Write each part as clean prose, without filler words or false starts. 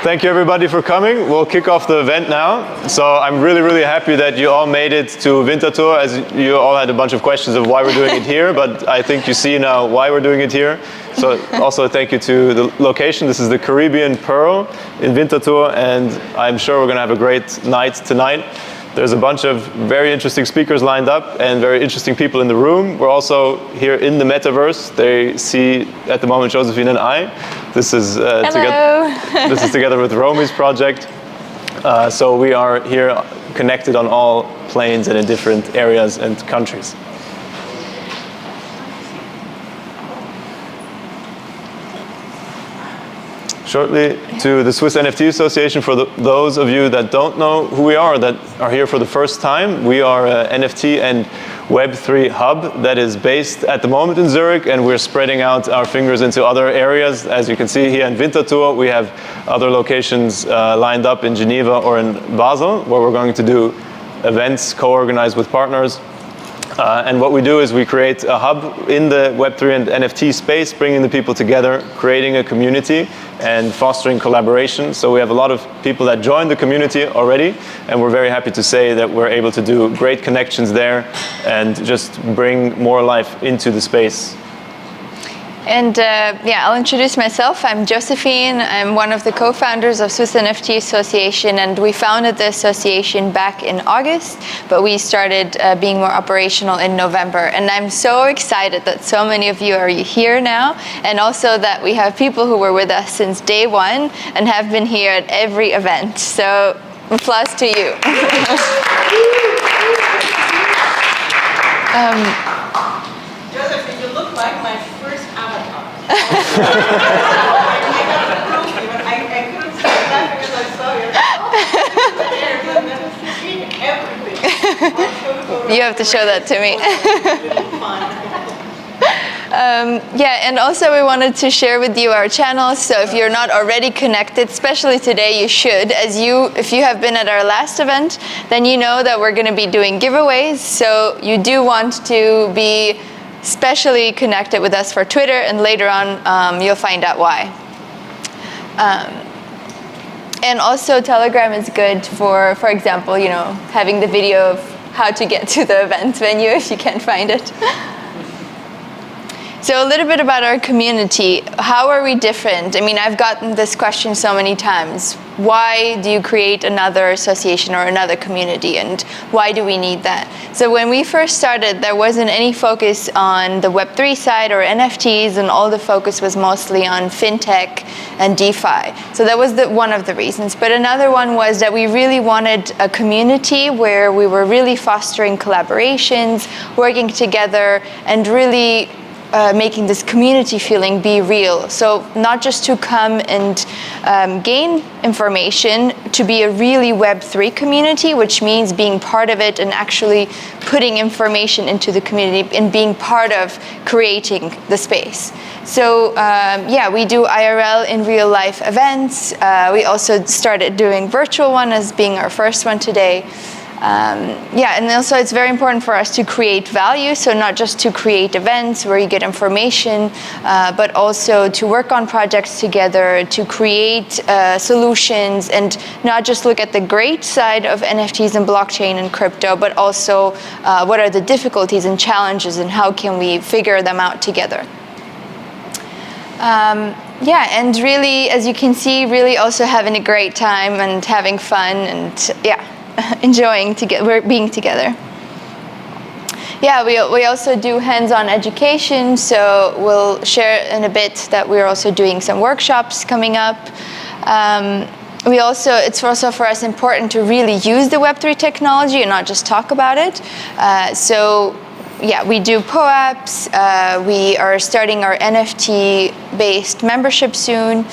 thank you everybody for coming. We'll kick off the event now. So I'm really, really happy that you all made it to Winterthur, as you all had a bunch of questions of why we're doing it here, but I think you see now why we're doing it here. So also thank you to the location. This is the Caribbean Pearl in Winterthur, and I'm sure we're going to have a great night tonight. There's a bunch of very interesting speakers lined up and very interesting people in the room. We're also here in the metaverse. They see at the moment Josephine and I. This is together with Romy's project. So we are here connected on all planes and in different areas and countries. Shortly to the Swiss NFT Association. For those of you that don't know who we are, that are here for the first time, we are an NFT and Web3 hub that is based at the moment in Zurich, and we're spreading out our fingers into other areas. As you can see here in Winterthur, we have other locations lined up in Geneva or in Basel, where we're going to do events co-organized with partners. And what we do is we create a hub in the Web3 and NFT space, bringing the people together, creating a community, and fostering collaboration. So we have a lot of people that join the community already, and we're very happy to say that we're able to do great connections there and just bring more life into the space. And I'll introduce myself. I'm Josephine. I'm one of the co-founders of Swiss NFT Association, and we founded the association back in August, but we started being more operational in November. And I'm so excited that so many of you are here now, and also that we have people who were with us since day one and have been here at every event. So applause to you. Josephine, you look like my first avatar. I couldn't say that because I saw you. You have to show that to me. And also we wanted to share with you our channels. So if you're not already connected, especially today, you should. If you have been at our last event, then you know that we're going to be doing giveaways. So you do want to be especially connected with us for Twitter, and later on you'll find out why. And also Telegram is good for example, having the video of how to get to the event venue if you can't find it. So a little bit about our community. How are we different? I mean, I've gotten this question so many times. Why do you create another association or another community, and why do we need that? So when we first started, there wasn't any focus on the Web3 side or NFTs, and all the focus was mostly on fintech and DeFi. So that was one of the reasons. But another one was that we really wanted a community where we were really fostering collaborations, working together, and really making this community feeling be real. So not just to come and gain information, to be a really Web3 community, which means being part of it and actually putting information into the community and being part of creating the space. So we do IRL in real life events. We also started doing virtual one as being our first one today. And also it's very important for us to create value, so not just to create events where you get information, but also to work on projects together, to create solutions, and not just look at the great side of NFTs and blockchain and crypto, but also what are the difficulties and challenges, and how can we figure them out together. And really, as you can see, really also having a great time and having fun, and enjoying being together. We also do hands-on education, so we'll share in a bit that we're also doing some workshops coming up. It's also for us important to really use the Web3 technology and not just talk about it. We do POAPs. We are starting our NFT-based membership soon.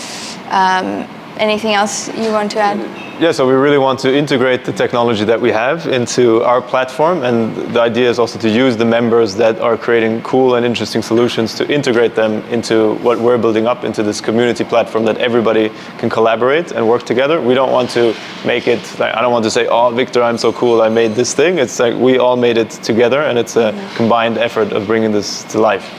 Anything else you want to add? Yeah, so we really want to integrate the technology that we have into our platform, and the idea is also to use the members that are creating cool and interesting solutions to integrate them into what we're building up into this community platform that everybody can collaborate and work together. We don't want to make it, I don't want to say, oh, Victor, I'm so cool, I made this thing. It's like we all made it together, and it's a combined effort of bringing this to life.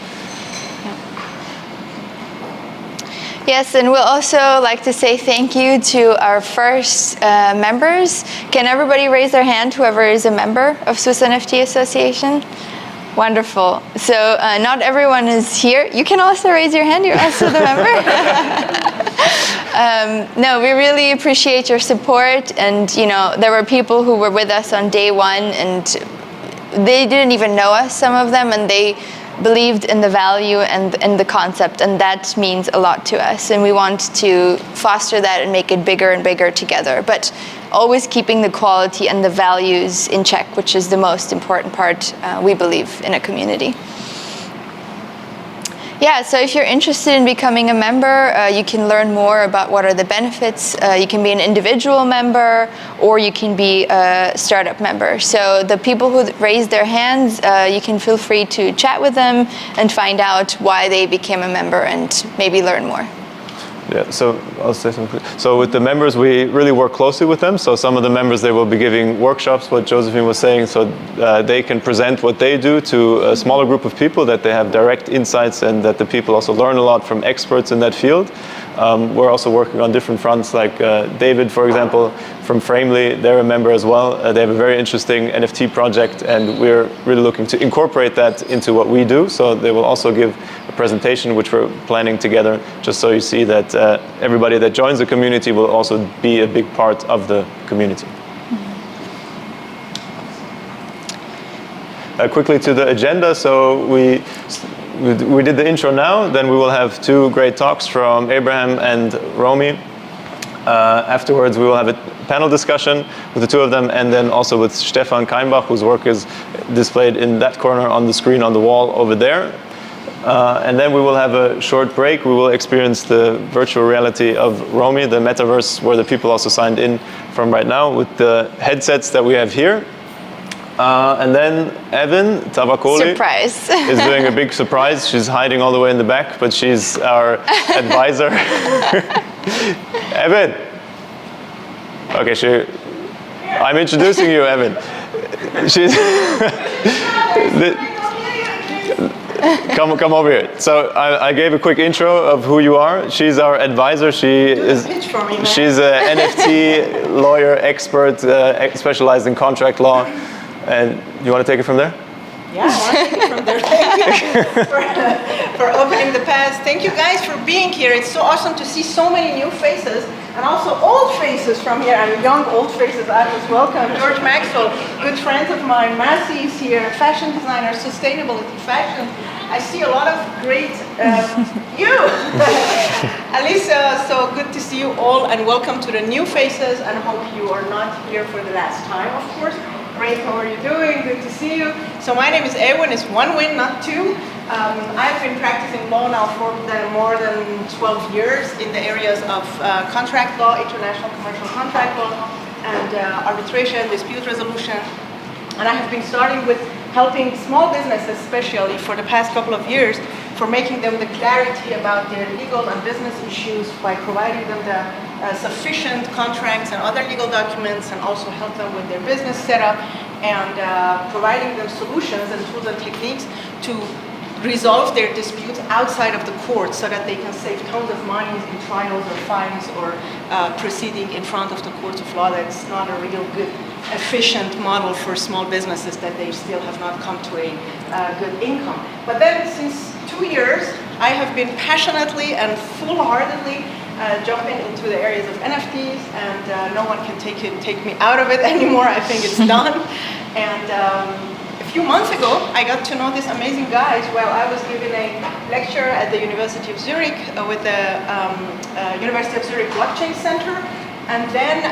Yes, and we'll also like to say thank you to our first members. Can everybody raise their hand, whoever is a member of Swiss NFT Association? Wonderful. So not everyone is here. You can also raise your hand. You're also the member. No, we really appreciate your support. And, you know, there were people who were with us on day one, and they didn't even know us, some of them, and they believed in the value and the concept, and that means a lot to us. And we want to foster that and make it bigger and bigger together. But always keeping the quality and the values in check, which is the most important part, we believe, in a community. Yeah, so if you're interested in becoming a member, you can learn more about what are the benefits. You can be an individual member, or you can be a startup member. So the people who raised their hands, you can feel free to chat with them and find out why they became a member and maybe learn more. Yeah, so I'll say something. So with the members, we really work closely with them. So some of the members, they will be giving workshops, what Josephine was saying, so they can present what they do to a smaller group of people, that they have direct insights, and that the people also learn a lot from experts in that field. We're also working on different fronts, like David, for example, from Framely, they're a member as well. They have a very interesting NFT project, and we're really looking to incorporate that into what we do. So they will also give a presentation, which we're planning together, just so you see that everybody that joins the community will also be a big part of the community. Quickly to the agenda. So we did the intro now, then we will have two great talks from Abraham and Romy. Afterwards, we will have a panel discussion with the two of them, and then also with Stefan Keinbach, whose work is displayed in that corner on the screen on the wall over there. And then we will have a short break. We will experience the virtual reality of Romy, the metaverse, where the people also signed in from right now with the headsets that we have here. And then Evan Tavakoli is doing a big surprise. She's hiding all the way in the back, but she's our advisor. Evan. Okay, I'm introducing you, Evan. She's come over here. So I gave a quick intro of who you are. She's our advisor. She's an NFT lawyer, expert, specialized in contract law. And you want to take it from there? Yeah, I want to take it from there. Thank you for opening the path. Thank you guys for being here. It's so awesome to see so many new faces, and also old faces from here, and young old faces. I was welcome. George Maxwell, good friends of mine. Massey is here, fashion designer, sustainability, fashion. I see a lot of great you. Alisa, so good to see you all, and welcome to the new faces, and hope you are not here for the last time, of course. Great, how are you doing? Good to see you. So my name is Ewan, it's one win, not two. I've been practicing law now for more than 12 years in the areas of contract law, international commercial contract law, and arbitration, dispute resolution. And I have been starting with helping small businesses, especially for the past couple of years, for making them the clarity about their legal and business issues by providing them the sufficient contracts and other legal documents, and also help them with their business setup, and providing them solutions and tools and techniques to resolve their disputes outside of the court, so that they can save tons of money in trials or fines or proceeding in front of the courts of law. That's not a real good, efficient model for small businesses, that they still have not come to a good income. But then since 2 years, I have been passionately and full-heartedly jumping into the areas of NFTs, and no one can take me out of it anymore. I think it's done. And a few months ago, I got to know these amazing guys while I was giving a lecture at the University of Zurich with the University of Zurich Blockchain Center. And then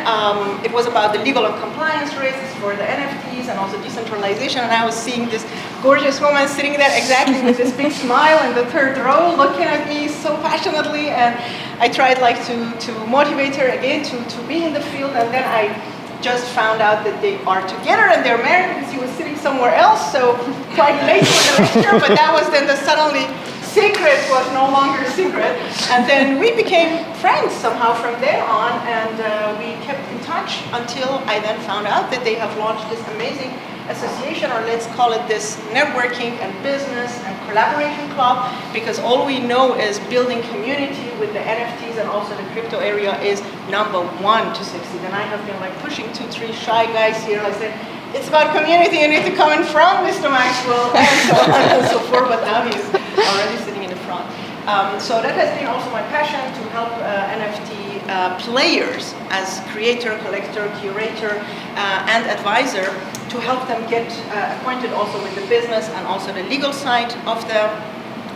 it was about the legal and compliance risks for the NFTs and also decentralization. And I was seeing this gorgeous woman sitting there exactly with this big smile in the third row, looking at me so passionately. And I tried to motivate her again to be in the field. And then I just found out that they are together and they're married, because he was sitting somewhere else. So quite late for the lecture, but that was then the suddenly secret was no longer a secret. And then we became friends somehow from there on, and we kept in touch until I then found out that they have launched this amazing association, or let's call it this networking and business and collaboration club, because all we know is building community with the NFTs and also the crypto area is #1 to succeed. And I have been like pushing 2-3 shy guys here. I said, it's about community, you need to come in front, Mr. Maxwell, and so on and so forth, but now he's already sitting in the front. So that has been also my passion, to help NFT players as creator, collector, curator, and advisor, to help them get acquainted also with the business and also the legal side of the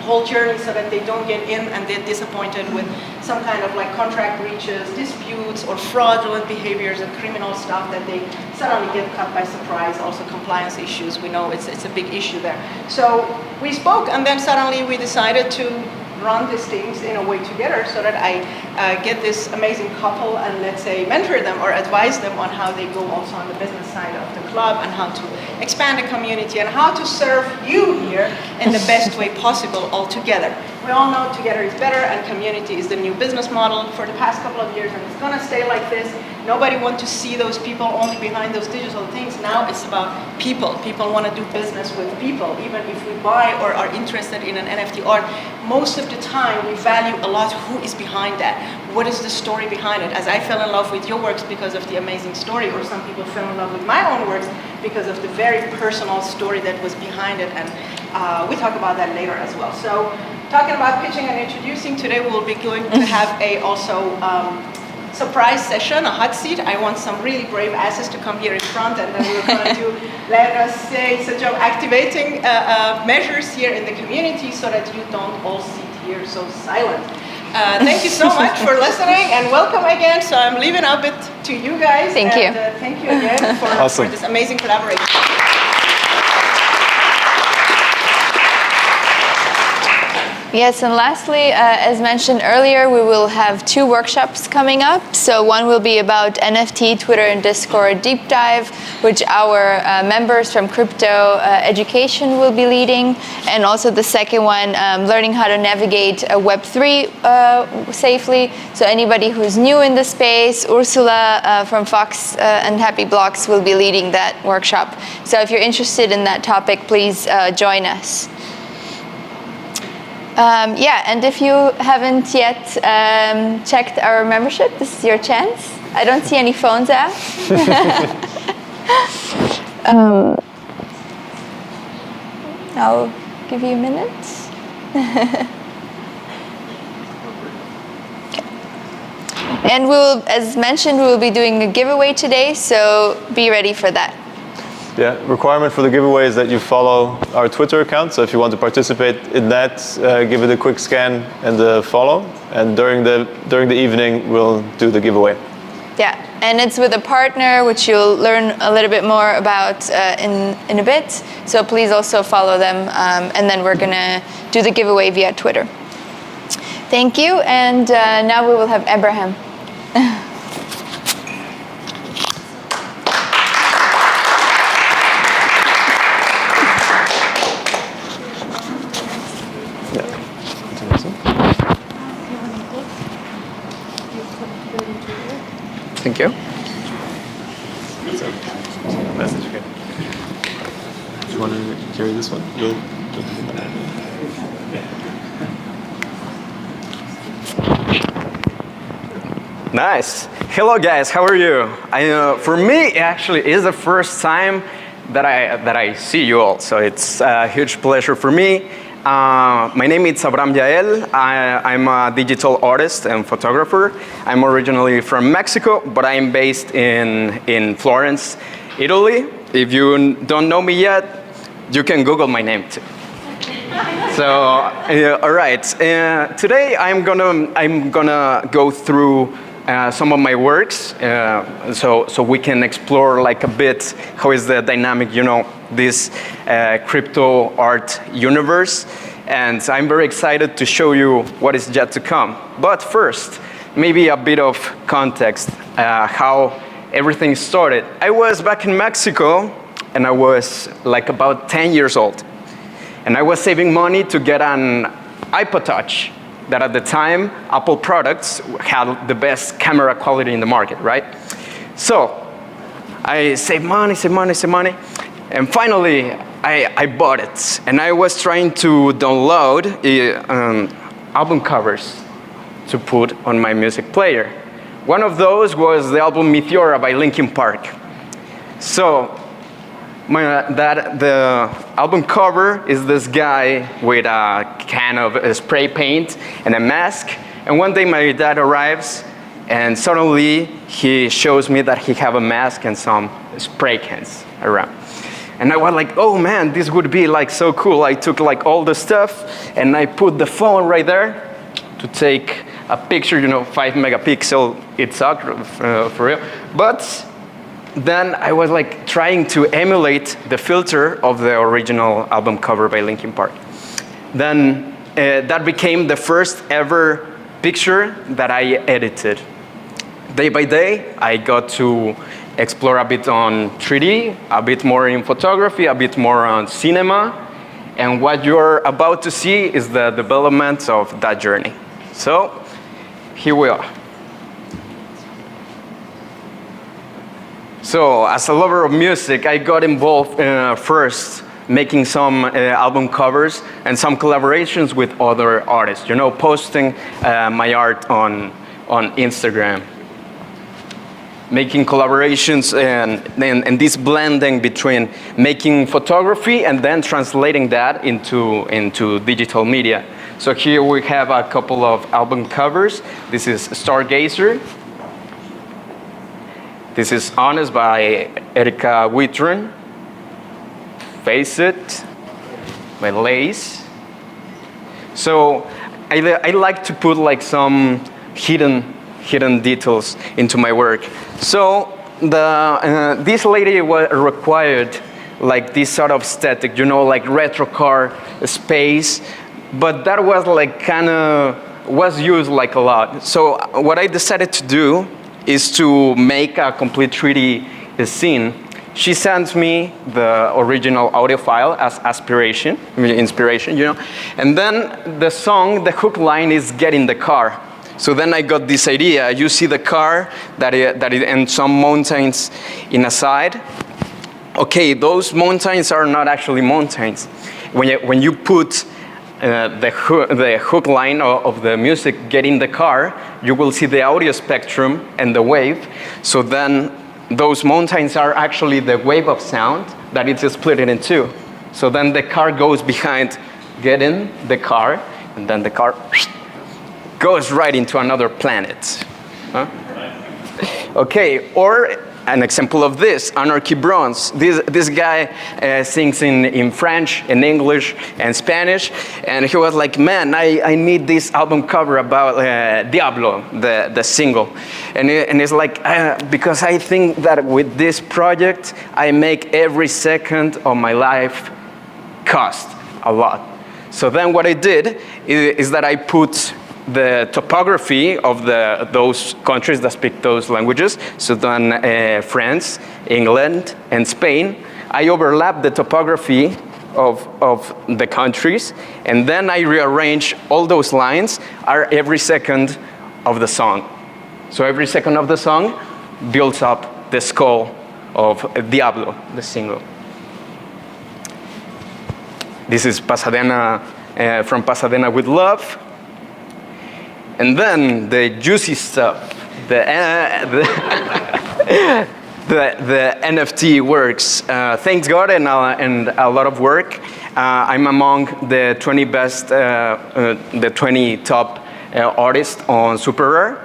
whole journey, so that they don't get in and get disappointed with some kind of like contract breaches, disputes, or fraudulent behaviors and criminal stuff, that they suddenly get caught by surprise. Also compliance issues, we know it's a big issue there. So we spoke, and then suddenly we decided to run these things in a way together, so that I get this amazing couple and, let's say, mentor them or advise them on how they go also on the business side of the club, and how to expand the community and how to serve you here in the best way possible all together. We all know together is better, and community is the new business model for the past couple of years, and it's gonna stay like this. Nobody wants to see those people only behind those digital things. Now it's about people. People want to do business with people. Even if we buy or are interested in an NFT art, most of the time we value a lot who is behind that. What is the story behind it? As I fell in love with your works because of the amazing story, or some people fell in love with my own works because of the very personal story that was behind it, and we talk about that later as well. So, talking about pitching and introducing, today we will be going to have a also surprise session, a hot seat. I want some really brave asses to come here in front, and then we're going to, let us say, such of activating measures here in the community, so that you don't all sit here so silent. Thank you so much for listening, and welcome again. So I'm leaving up it to you guys. Thank you. Thank you again for this amazing collaboration. Yes, and lastly, as mentioned earlier, we will have 2 workshops coming up. So one will be about NFT, Twitter, and Discord deep dive, which our members from Crypto Education will be leading. And also the second one, learning how to navigate Web3 safely. So anybody who's new in the space, Ursula from Fox and Happy Blocks will be leading that workshop. So if you're interested in that topic, please join us. Yeah, and if you haven't yet checked our membership, this is your chance. I don't see any phones out. I'll give you a minute. Okay. And we'll, as mentioned, we will be doing a giveaway today, so be ready for that. Yeah, requirement for the giveaway is that you follow our Twitter account. So if you want to participate in that, give it a quick scan and a follow. And during the evening, we'll do the giveaway. Yeah, and it's with a partner, which you'll learn a little bit more about in a bit. So please also follow them, and then we're gonna do the giveaway via Twitter. Thank you, and now we will have Abraham. Thank you. Message again. Do you want to carry this one? Nice. Hello, guys. How are you? For me, it actually is the first time that I see you all, so it's a huge pleasure for me. My name is Yael. I'm a digital artist and photographer. I'm originally from Mexico, but I'm based in Florence, Italy. If you don't know me yet, you can Google my name too. So, all right. Today I'm gonna go through some of my works, so we can explore like a bit how is the dynamic, this crypto art universe. And I'm very excited to show you what is yet to come. But first, maybe a bit of context, how everything started. I was back in Mexico, and I was like about 10 years old. And I was saving money to get an iPod Touch, that at the time, Apple products had the best camera quality in the market, right? So I saved money, and finally I bought it. And I was trying to download album covers to put on my music player. One of those was the album Meteora by Linkin Park. So the album cover is this guy with a can of spray paint and a mask. And one day my dad arrives, and suddenly he shows me that he have a mask and some spray cans around. And I was like, oh man, this would be like so cool. I took like all the stuff and I put the phone right there to take a picture, 5 megapixel, it sucked for real. But then I was like trying to emulate the filter of the original album cover by Linkin Park. Then that became the first ever picture that I edited. Day by day, I got to explore a bit on 3D, a bit more in photography, a bit more on cinema. And what you're about to see is the development of that journey. So here we are. So, as a lover of music, I got involved first making some album covers and some collaborations with other artists, posting my art on Instagram. Making collaborations and this blending between making photography and then translating that into digital media. So here we have a couple of album covers. This is Stargazer. This is Honest by Erika Wittron. Face It by Lace. So I like to put like some hidden details into my work. So this lady required like this sort of aesthetic, like retro car space, but that was like was used like a lot. So what I decided to do is to make a complete 3D scene. She sends me the original audio file as inspiration, and then the song, the hook line is Get in the Car. So then I got this idea. You see the car and some mountains in a side. Okay, those mountains are not actually mountains. When you put the hook line of the music Get in the Car, you will see the audio spectrum and the wave. So then those mountains are actually the wave of sound that it's split in two. So then the car goes behind Get in the Car, and then the car goes right into another planet. Huh? Okay, or an example of this, Anarchy Bronze. This guy sings in French, in English, and Spanish, and he was like, man, I need this album cover about Diablo, the single. And it's like, because I think that with this project, I make every second of my life cost a lot. So then what I did is that I put the topography of those countries that speak those languages. So then France, England, and Spain, I overlap the topography of the countries, and then I rearrange all those lines are every second of the song. So every second of the song builds up the skull of Diablo, the single. This is Pasadena, from Pasadena with Love. And then the juicy stuff, the NFT works. Thanks God and a lot of work. I'm among the 20 best, the 20 top artists on Super Rare.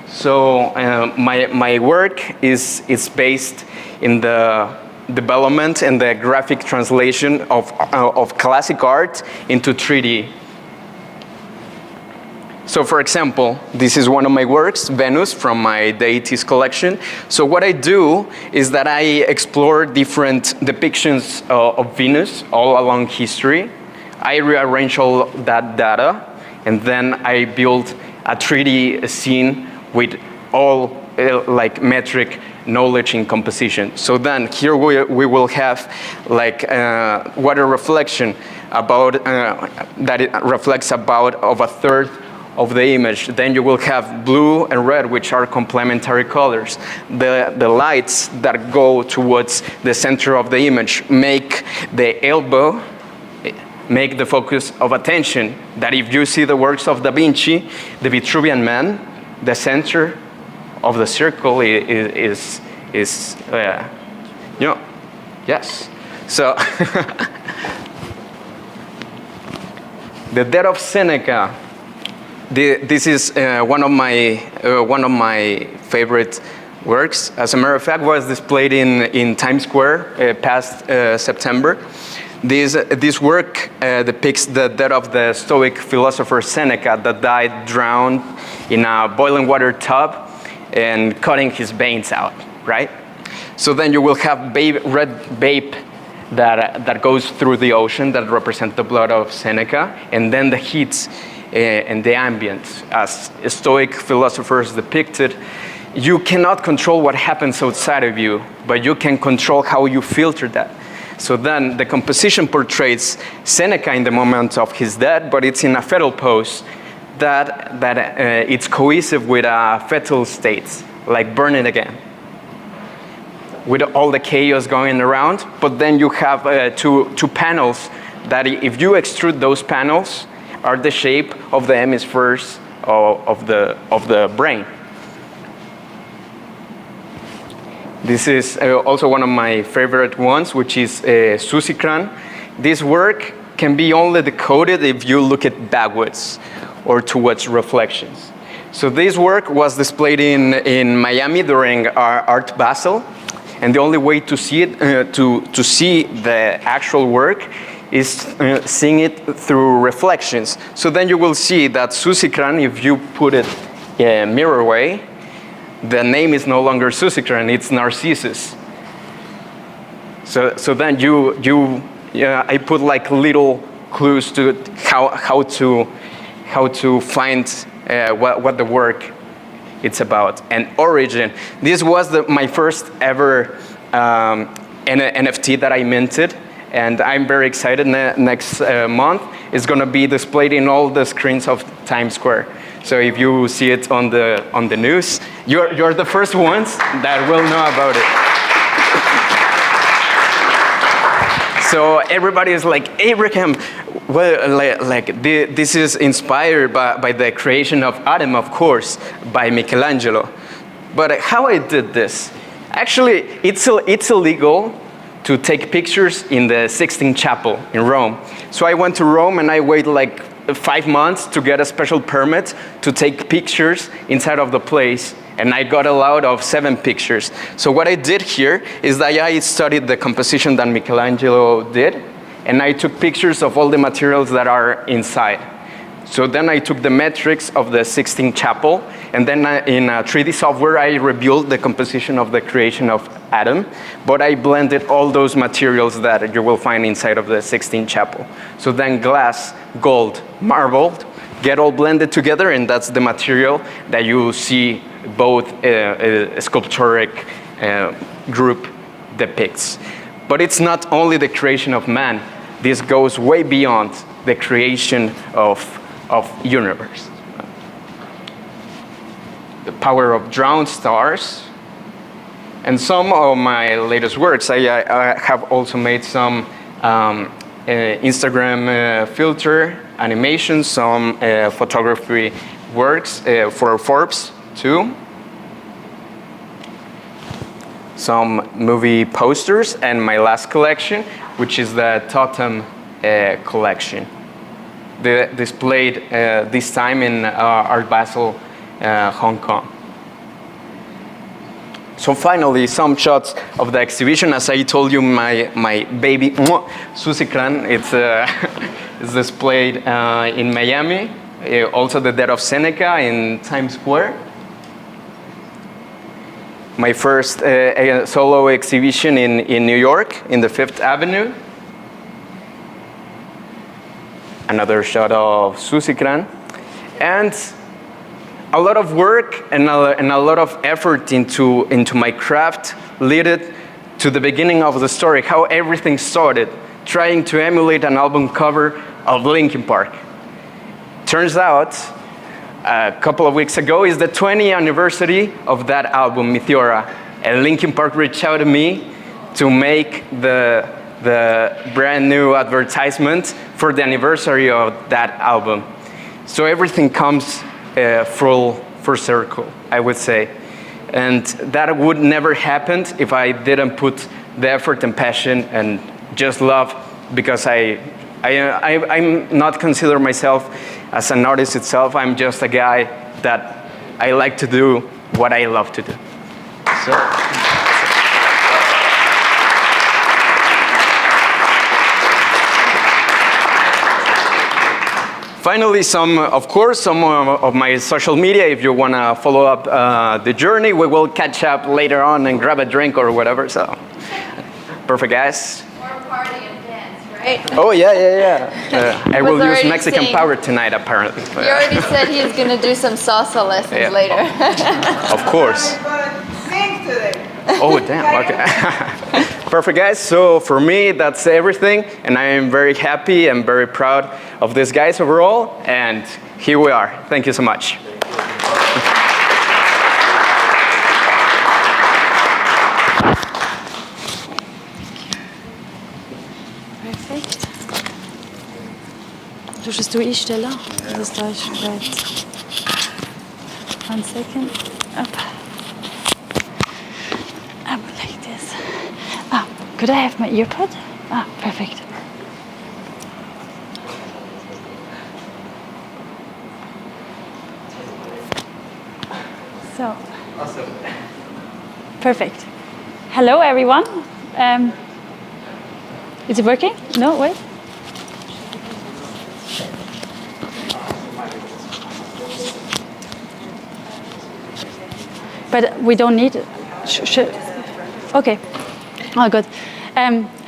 So my work is based in the development and the graphic translation of classic art into 3D. So for example, this is one of my works, Venus, from my Deities collection. So what I do is that I explore different depictions of Venus all along history. I rearrange all that data, and then I build a 3D scene with all like metric knowledge in composition. So then here we will have like water reflection about that it reflects about of a third of the image. Then you will have blue and red, which are complementary colors. The lights that go towards the center of the image make the elbow, make the focus of attention. That if you see the works of Da Vinci, the Vitruvian Man, the center of the circle is you know, yes. So the Death of Seneca. This is one of my favorite works. As a matter of fact, was displayed in Times Square past September. This work depicts the death of the Stoic philosopher Seneca that died drowned in a boiling water tub and cutting his veins out, right? So then you will have red vape that goes through the ocean that represents the blood of Seneca, and then the heat and the ambient, as Stoic philosophers depicted. You cannot control what happens outside of you, but you can control how you filter that. So then the composition portrays Seneca in the moment of his death, but it's in a fetal pose that it's cohesive with a fetal state, like Burn It Again, with all the chaos going around. But then you have two panels that if you extrude those panels, are the shape of the hemispheres of the brain. This is also one of my favorite ones, which is Sussikran. This work can be only decoded if you look at backwards or towards reflections. So this work was displayed in Miami during Art Basel, and the only way to see it, to see the actual work, is seeing it through reflections. So then you will see that Sussikran, if you put it mirror way, the name is no longer Sussikran, it's Narcissus. So then I put like little clues to how to find what the work it's about. And origin. This was my first ever NFT that I minted. And I'm very excited. Next month, it's going to be displayed in all the screens of Times Square. So if you see it on the news, you're the first ones that will know about it. So everybody is like, Abraham, well, this is inspired by the creation of Adam, of course, by Michelangelo. But how I did this? Actually, it's illegal to take pictures in the Sistine Chapel in Rome. So I went to Rome and I waited like 5 months to get a special permit to take pictures inside of the place, and I got allowed of 7 pictures. So what I did here is that I studied the composition that Michelangelo did, and I took pictures of all the materials that are inside. So then I took the metrics of the Sistine Chapel, and then in a 3D software, I rebuilt the composition of the creation of Adam, but I blended all those materials that you will find inside of the Sistine Chapel. So then glass, gold, marble, get all blended together, and that's the material that you see both a sculpturic group depicts. But it's not only the creation of man. This goes way beyond the creation of universe. The power of drowned stars. And some of my latest works, I have also made some Instagram filter animations, some photography works for Forbes too. Some movie posters, and my last collection, which is the Totem collection. Displayed this time in Art Basel, Hong Kong. So finally, some shots of the exhibition. As I told you, my baby Sussikran, it's displayed in Miami. Also the Death of Seneca in Times Square. My first solo exhibition in New York, in the 5th Avenue. Another shot of Sussikran. And a lot of work and a lot of effort into my craft led it to the beginning of the story, how everything started, trying to emulate an album cover of Linkin Park. Turns out, a couple of weeks ago is the 20th anniversary of that album, Meteora, and Linkin Park reached out to me to make the brand new advertisement for the anniversary of that album. So everything comes full circle, I would say. And that would never happen if I didn't put the effort and passion and just love, because I'm not consider myself as an artist itself. I'm just a guy that I like to do what I love to do. So. Finally, some of my social media. If you want to follow up the journey, we will catch up later on and grab a drink or whatever. So, perfect, guys. Or party and dance, right? Oh yeah. I will use Mexican saying, power tonight, apparently. You already said he's going to do some salsa lessons later. Of course. We're going to sing today. Oh damn. Okay. Perfect, guys. So for me, that's everything, and I am very happy and very proud of these guys overall. And here we are. Thank you so much. Perfekt. Tust du einstellen? Das da ist bereit. 1 second. Up. Like this. Ah, could I have my earpod? Ah, perfect. So. Awesome. Perfect. Hello, everyone. Is it working? No, wait. But we don't need it. Okay. Oh, good.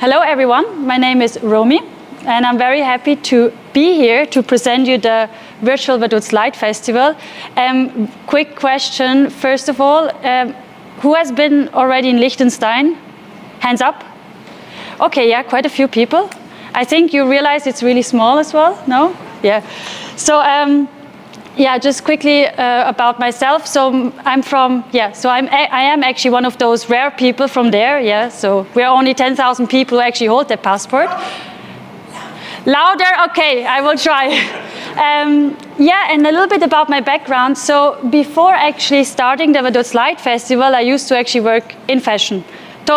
Hello, everyone. My name is Romy, and I'm very happy to be here to present you the virtual Vaduz Light Festival. Quick question, first of all, who has been already in Liechtenstein? Hands up. Okay, yeah, quite a few people. I think you realize it's really small as well, no? Yeah. So, yeah, just quickly about myself. So I'm from, I am actually one of those rare people from there, yeah. So we're only 10,000 people who actually hold their passport. Louder? Okay, I will try. Yeah, and a little bit about my background. So before actually starting the Vaduz Light Festival, I used to actually work in fashion.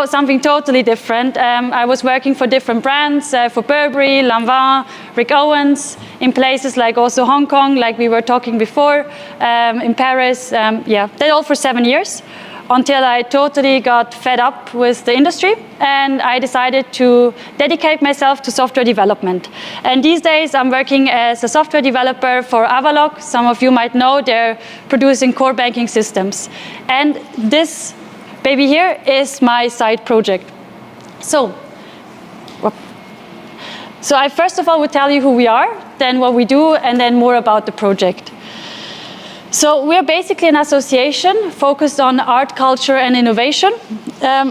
Something totally different. I was working for different brands, for Burberry, Lanvin, Rick Owens, in places like also Hong Kong, like we were talking before, in Paris. Yeah, that all for 7 years, until I totally got fed up with the industry, and I decided to dedicate myself to software development. And these days I'm working as a software developer for Avaloq. Some of you might know they're producing core banking systems. And this baby here is my side project. So I first of all would tell you who we are, then what we do, and then more about the project. So we're basically an association focused on art, culture, and innovation.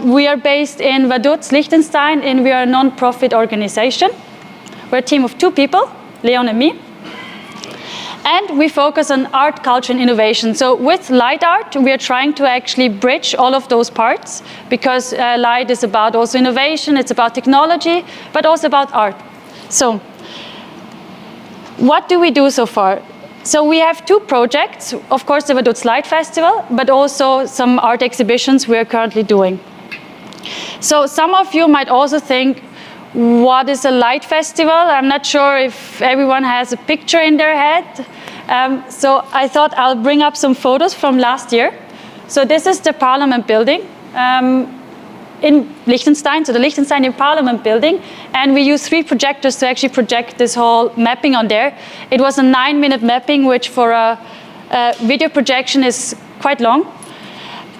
We are based in Vaduz, Liechtenstein, and we are a non-profit organization. We're a team of 2 people, Leon and me. And we focus on art, culture, and innovation. So with light art, we are trying to actually bridge all of those parts, because light is about also innovation, it's about technology, but also about art. So what do we do so far? So we have 2 projects, of course the Vaduz Light Festival, but also some art exhibitions we're currently doing. So some of you might also think, what is a light festival? I'm not sure if everyone has a picture in their head. So I thought I'll bring up some photos from last year. So this is the Parliament building in Liechtenstein, so the Liechtenstein Parliament building. And we used 3 projectors to actually project this whole mapping on there. It was a 9-minute mapping, which for a video projection is quite long.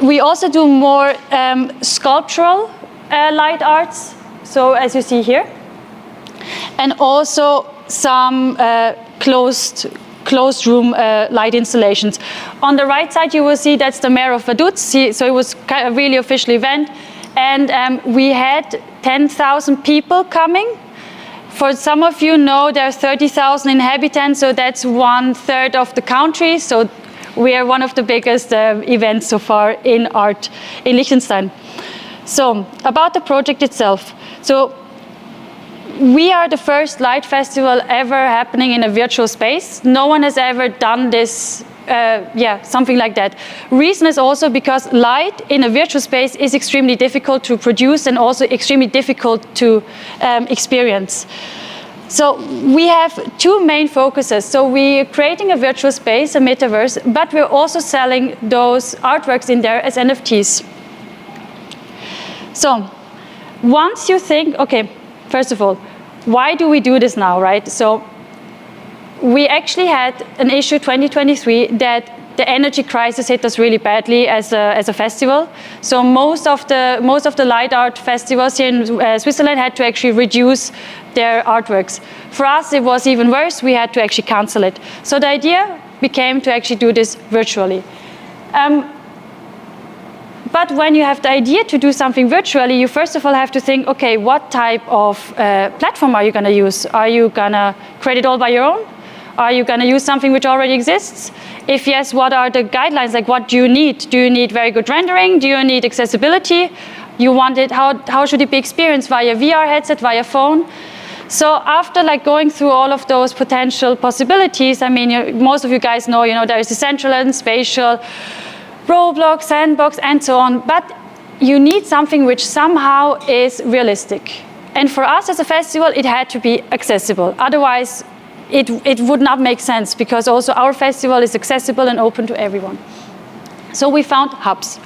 We also do more sculptural light arts. So as you see here, and also some closed closed room light installations. On the right side, you will see that's the mayor of Vaduz. So it was a really official event. And we had 10,000 people coming. For some of you know, there are 30,000 inhabitants, so that's 1/3 of the country. So we are one of the biggest events so far in art in Liechtenstein. So about the project itself. So we are the first light festival ever happening in a virtual space. No one has ever done this, something like that. Reason is also because light in a virtual space is extremely difficult to produce and also extremely difficult to experience. So we have two main focuses. So we're creating a virtual space, a metaverse, but we're also selling those artworks in there as NFTs. So once you think, okay, first of all, why do we do this now, right? So we actually had an issue 2023 that the energy crisis hit us really badly as a festival. So most of the light art festivals here in Switzerland had to actually reduce their artworks. For us, it was even worse. We had to actually cancel it. So the idea became to actually do this virtually. But when you have the idea to do something virtually, you first of all have to think, okay, what type of platform are you going to use? Are you going to create it all by your own? Are you going to use something which already exists? If yes, what are the guidelines? Like, what do you need? Do you need very good rendering? Do you need accessibility? You want it, how should it be experienced? Via VR headset, via phone? So after going through all of those potential possibilities, I mean, most of you guys know, there is Decentraland, Spatial, Roblox, Sandbox, and so on. But you need something which somehow is realistic. And for us as a festival, it had to be accessible. Otherwise, it would not make sense, because also our festival is accessible and open to everyone. So we found Hubs.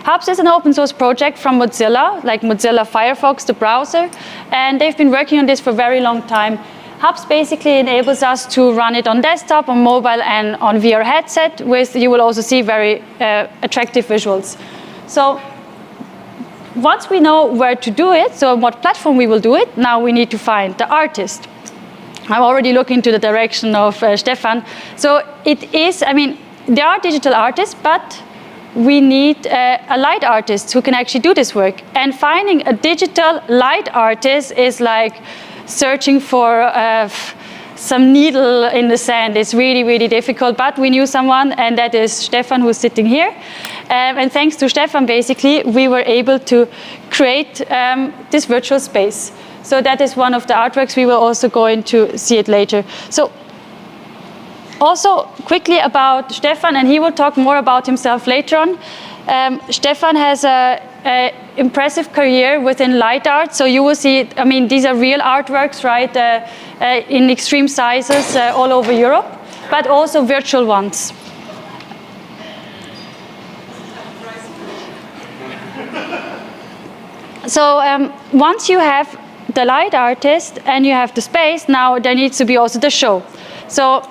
Hubs is an open source project from Mozilla, like Mozilla Firefox, the browser, and they've been working on this for a very long time. Hubs basically enables us to run it on desktop, on mobile, and on VR headset with, you will also see, very attractive visuals. So once we know where to do it, so on what platform we will do it, now we need to find the artist. I'm already looking to the direction of Stefan. So it is, I mean, there are digital artists, but we need a light artist who can actually do this work. And finding a digital light artist is like searching for some needle in the sand. It's really, really difficult, but we knew someone, and that is Stefan, who's sitting here. And thanks to Stefan, basically, we were able to create this virtual space. So that is one of the artworks. We will also going to see it later. So also quickly about Stefan, and he will talk more about himself later on. Stefan has an impressive career within light art. So you will see, I mean, these are real artworks, right, in extreme sizes all over Europe, but also virtual ones. So once you have the light artist and you have the space, now there needs to be also the show. So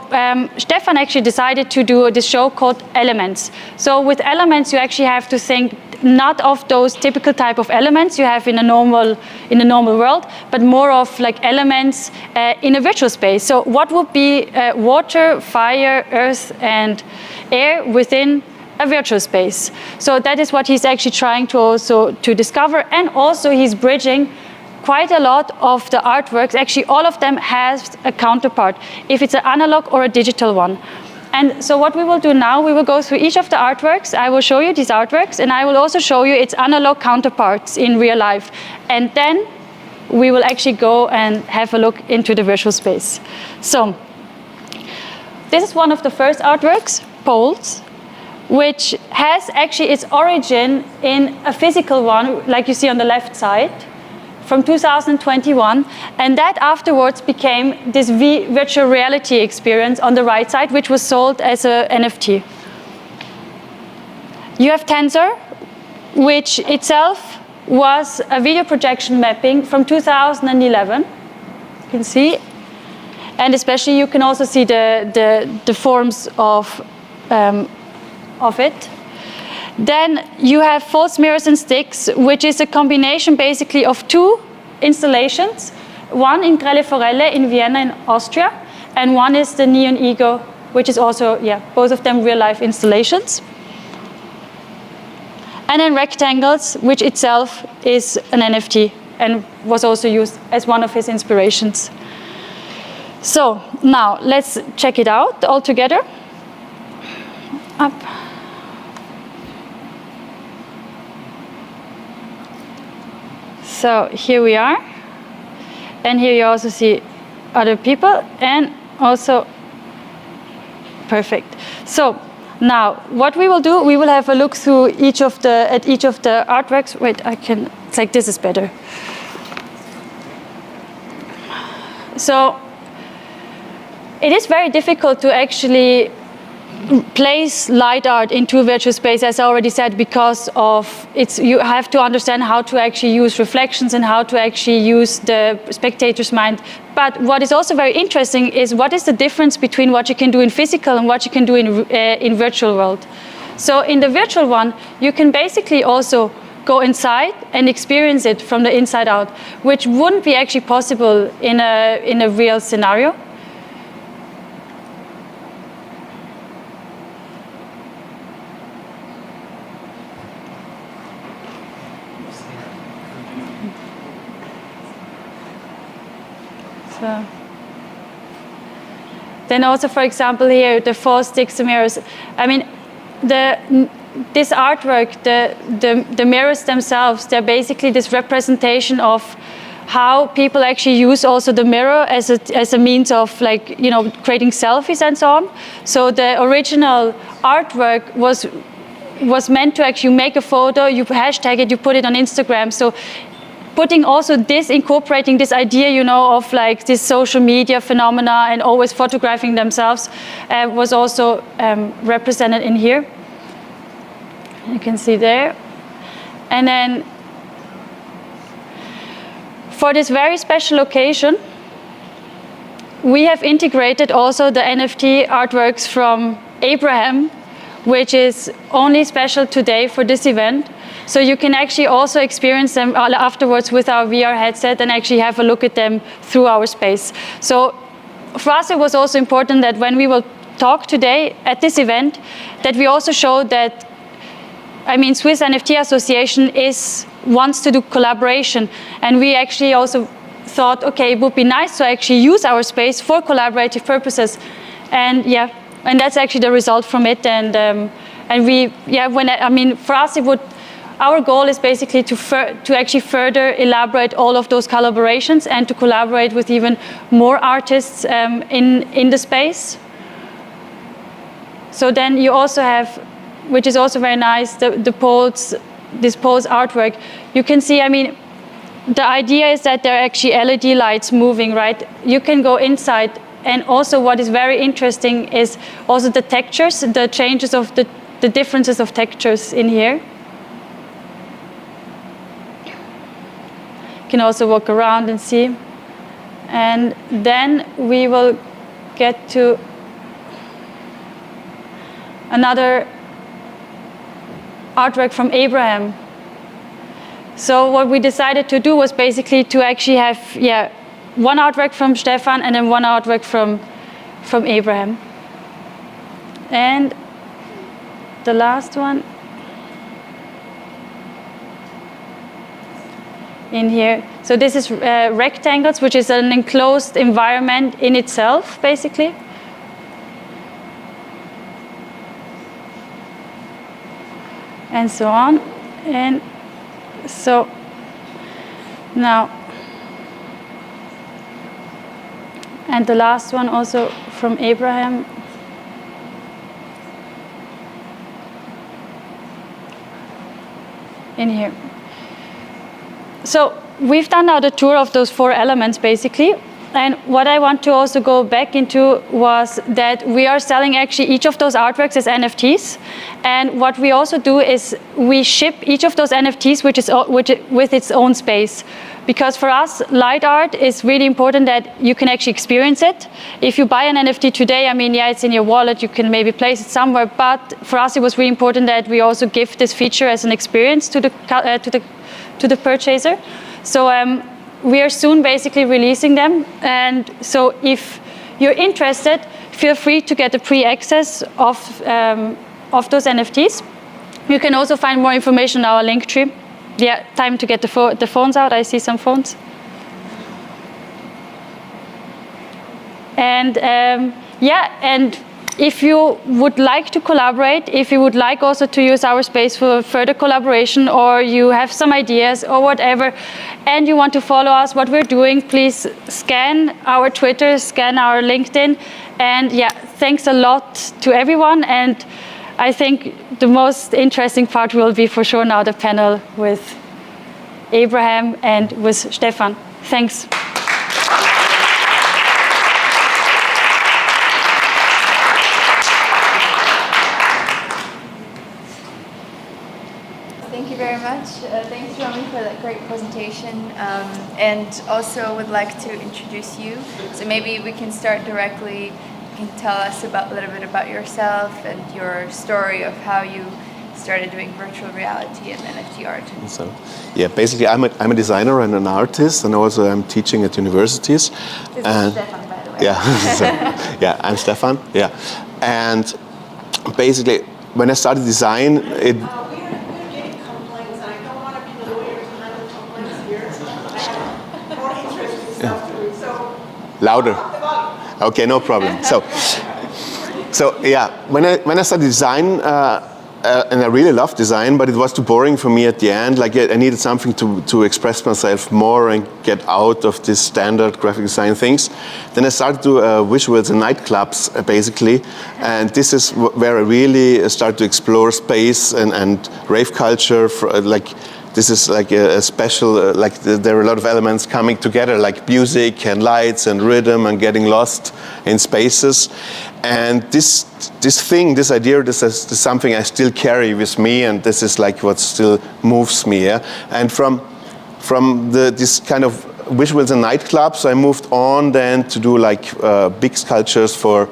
Stefan actually decided to do this show called Elements. So with Elements, you actually have to think not of those typical type of elements you have in a normal world, but more of like elements in a virtual space. So what would be water, fire, earth, and air within a virtual space? So that is what he's actually trying to also to discover, and also he's bridging quite a lot of the artworks. Actually, all of them has a counterpart, if it's an analog or a digital one. And so what we will do now, we will go through each of the artworks. I will show you these artworks, and I will also show you its analog counterparts in real life. And then we will actually go and have a look into the virtual space. So this is one of the first artworks, Poles, which has actually its origin in a physical one, like you see on the left side, from 2021, and that afterwards became this virtual reality experience on the right side, which was sold as an NFT. You have Tensor, which itself was a video projection mapping from 2011. You can see, and especially you can also see the forms of it. Then you have False Mirrors and Sticks, which is a combination basically of two installations. One in Grelle Forelle in Vienna in Austria, and one is the Neon Ego which is also, both of them real-life installations. And then rectangles, which itself is an NFT and was also used as one of his inspirations. So now let's check it out all together. Up. So here we are. And here you also see other people and also perfect. So now what we will do, we will have a look through at each of the artworks. Wait, it's like this is better. So it is very difficult to actually place light art into a virtual space, as I already said, because of you have to understand how to actually use reflections and how to actually use the spectator's mind. But what is also very interesting is what is the difference between what you can do in physical and what you can do in virtual world. So in the virtual one, you can basically also go inside and experience it from the inside out, which wouldn't be actually possible in a real scenario. So then also, for example, here the false sticks, the mirrors. I mean, this artwork, the mirrors themselves, they're basically this representation of how people actually use also the mirror as a means of, like, you know, creating selfies and so on. So the original artwork was meant to actually make a photo, you hashtag it, you put it on Instagram. So putting also this, incorporating this idea, you know, of like this social media phenomena and always photographing themselves was also represented in here. You can see there. And then for this very special occasion, we have integrated also the NFT artworks from Abraham, which is only special today for this event. So you can actually also experience them afterwards with our VR headset and actually have a look at them through our space. So for us, it was also important that when we will talk today at this event, that we also show that, I mean, Swiss NFT Association wants to do collaboration. And we actually also thought, okay, it would be nice to actually use our space for collaborative purposes. And and that's actually the result from it. And for us, our goal is basically to actually further elaborate all of those collaborations and to collaborate with even more artists in the space. So then you also have, which is also very nice, this Pose artwork. You can see, I mean, the idea is that there are actually LED lights moving, right? You can go inside, and also what is very interesting is also the textures, the changes of the differences of textures in here. You can also walk around and see. And then we will get to another artwork from Abraham. So what we decided to do was basically to actually have one artwork from Stefan and then one artwork from Abraham. And the last one in here. So this is rectangles, which is an enclosed environment in itself, basically. And so on. And so now, and the last one also from Abraham. In here. So we've done now the tour of those 4 elements, basically. And what I want to also go back into was that we are selling actually each of those artworks as NFTs. And what we also do is we ship each of those NFTs with its own space. Because for us, light art is really important that you can actually experience it. If you buy an NFT today, I mean, it's in your wallet, you can maybe place it somewhere. But for us, it was really important that we also give this feature as an experience to the purchaser. So we are soon basically releasing them. And so if you're interested, feel free to get a pre-access of those NFTs. You can also find more information on our link tree. Yeah, time to get the phones out. I see some phones. And and if you would like to collaborate, if you would like also to use our space for further collaboration, or you have some ideas or whatever, and you want to follow us, what we're doing, please scan our Twitter, scan our LinkedIn. And yeah, thanks a lot to everyone. And I think the most interesting part will be for sure now the panel with Abraham and with Stefan. Thanks. Thank you very much. Thanks, Romy, for that great presentation. And also would like to introduce you. So maybe we can start directly. You can tell us a little bit about yourself and your story of how you started doing virtual reality and NFT art. So, yeah, basically I'm a designer and an artist, and also I'm teaching at universities. This is Stefan, by the way. Yeah, so, yeah, I'm Stefan. Yeah, and basically when I started design, it. We're getting complaints, and I don't want to be the lawyer to handle complaints here. I have more interesting stuff to do. So Louder. Okay, no problem. So yeah, when I started design, and I really loved design, but it was too boring for me at the end. Like I needed something to express myself more and get out of this standard graphic design things. Then I started to visuals in nightclubs, basically, and this is where I really started to explore space and rave culture. This is like a special, there are a lot of elements coming together, like music and lights and rhythm and getting lost in spaces. And this idea, this is something I still carry with me, and this is like what still moves me. Yeah? And from this kind of visuals and nightclubs, I moved on then to do like big sculptures for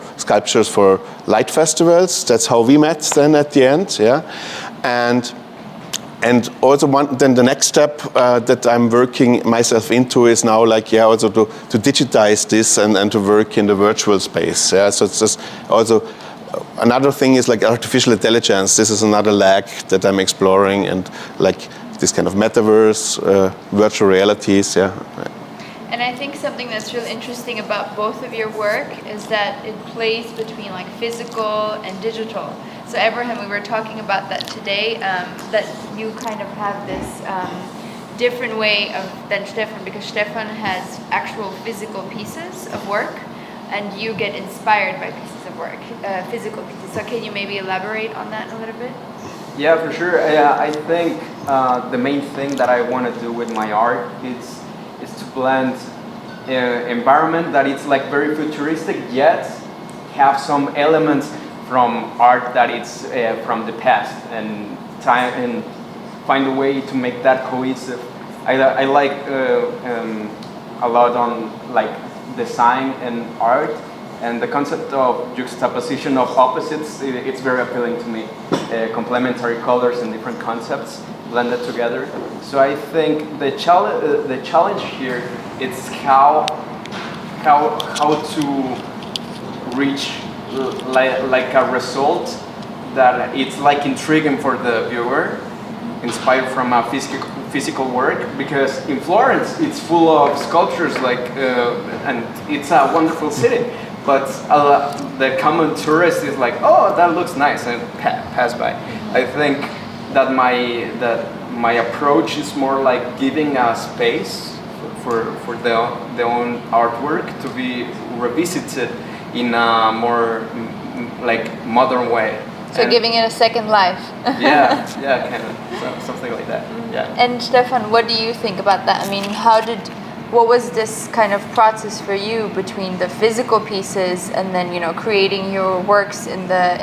light festivals. That's how we met then at the end. Yeah, and also then the next step that I'm working myself into is now also to digitize this and to work in the virtual space. Yeah, so it's just also another thing is like artificial intelligence. This is another leg that I'm exploring, and like this kind of metaverse, virtual realities. Yeah. And I think something that's really interesting about both of your work is that it plays between like physical and digital. So Abraham, we were talking about that today, that you kind of have this different way than Stefan, because Stefan has actual physical pieces of work, and you get inspired by pieces of work, physical pieces. So can you maybe elaborate on that a little bit? Yeah, for sure. I think the main thing that I want to do with my art is to blend environment that it's like very futuristic, yet have some elements from art that it's from the past, and find a way to make that cohesive. I like a lot on like design and art, and the concept of juxtaposition of opposites, it's very appealing to me. Complementary colors and different concepts blended together. So I think the challenge here is how to reach like a result that it's like intriguing for the viewer, inspired from a physical work, because in Florence it's full of sculptures, and it's a wonderful city, but the common tourist is like, oh, that looks nice, and pass by. I think that my approach is more like giving a space for their own artwork to be revisited in a more like modern way. So giving it a second life. yeah, kind of, so, something like that. Yeah. And Stefan, what do you think about that? I mean, what was this kind of process for you between the physical pieces and then creating your works in the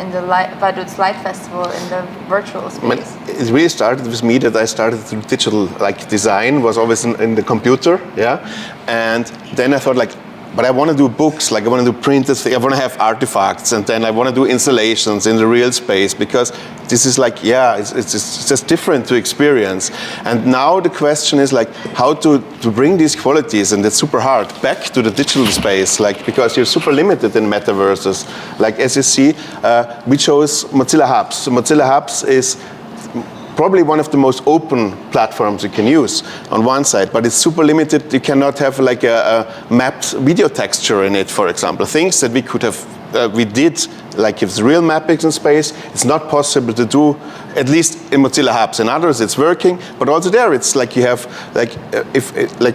Vaduz Light Festival in the virtual space? It really started with me that I started through digital, like design was always in the computer, yeah, and then I thought like but I want to do books, like I want to do printed things, I want to have artifacts, and then I want to do installations in the real space, because this is like, it's just different to experience. And now the question is like how to bring these qualities, and it's super hard, back to the digital space, like, because you're super limited in metaverses. Like as you see, we chose Mozilla Hubs. So Mozilla Hubs is probably one of the most open platforms you can use on one side, but it's super limited. You cannot have like a mapped video texture in it, for example. Things that we could have, we did, like if it's real mappings in space, it's not possible to do, at least in Mozilla Hubs. In others, it's working, but also there, it's like you have, like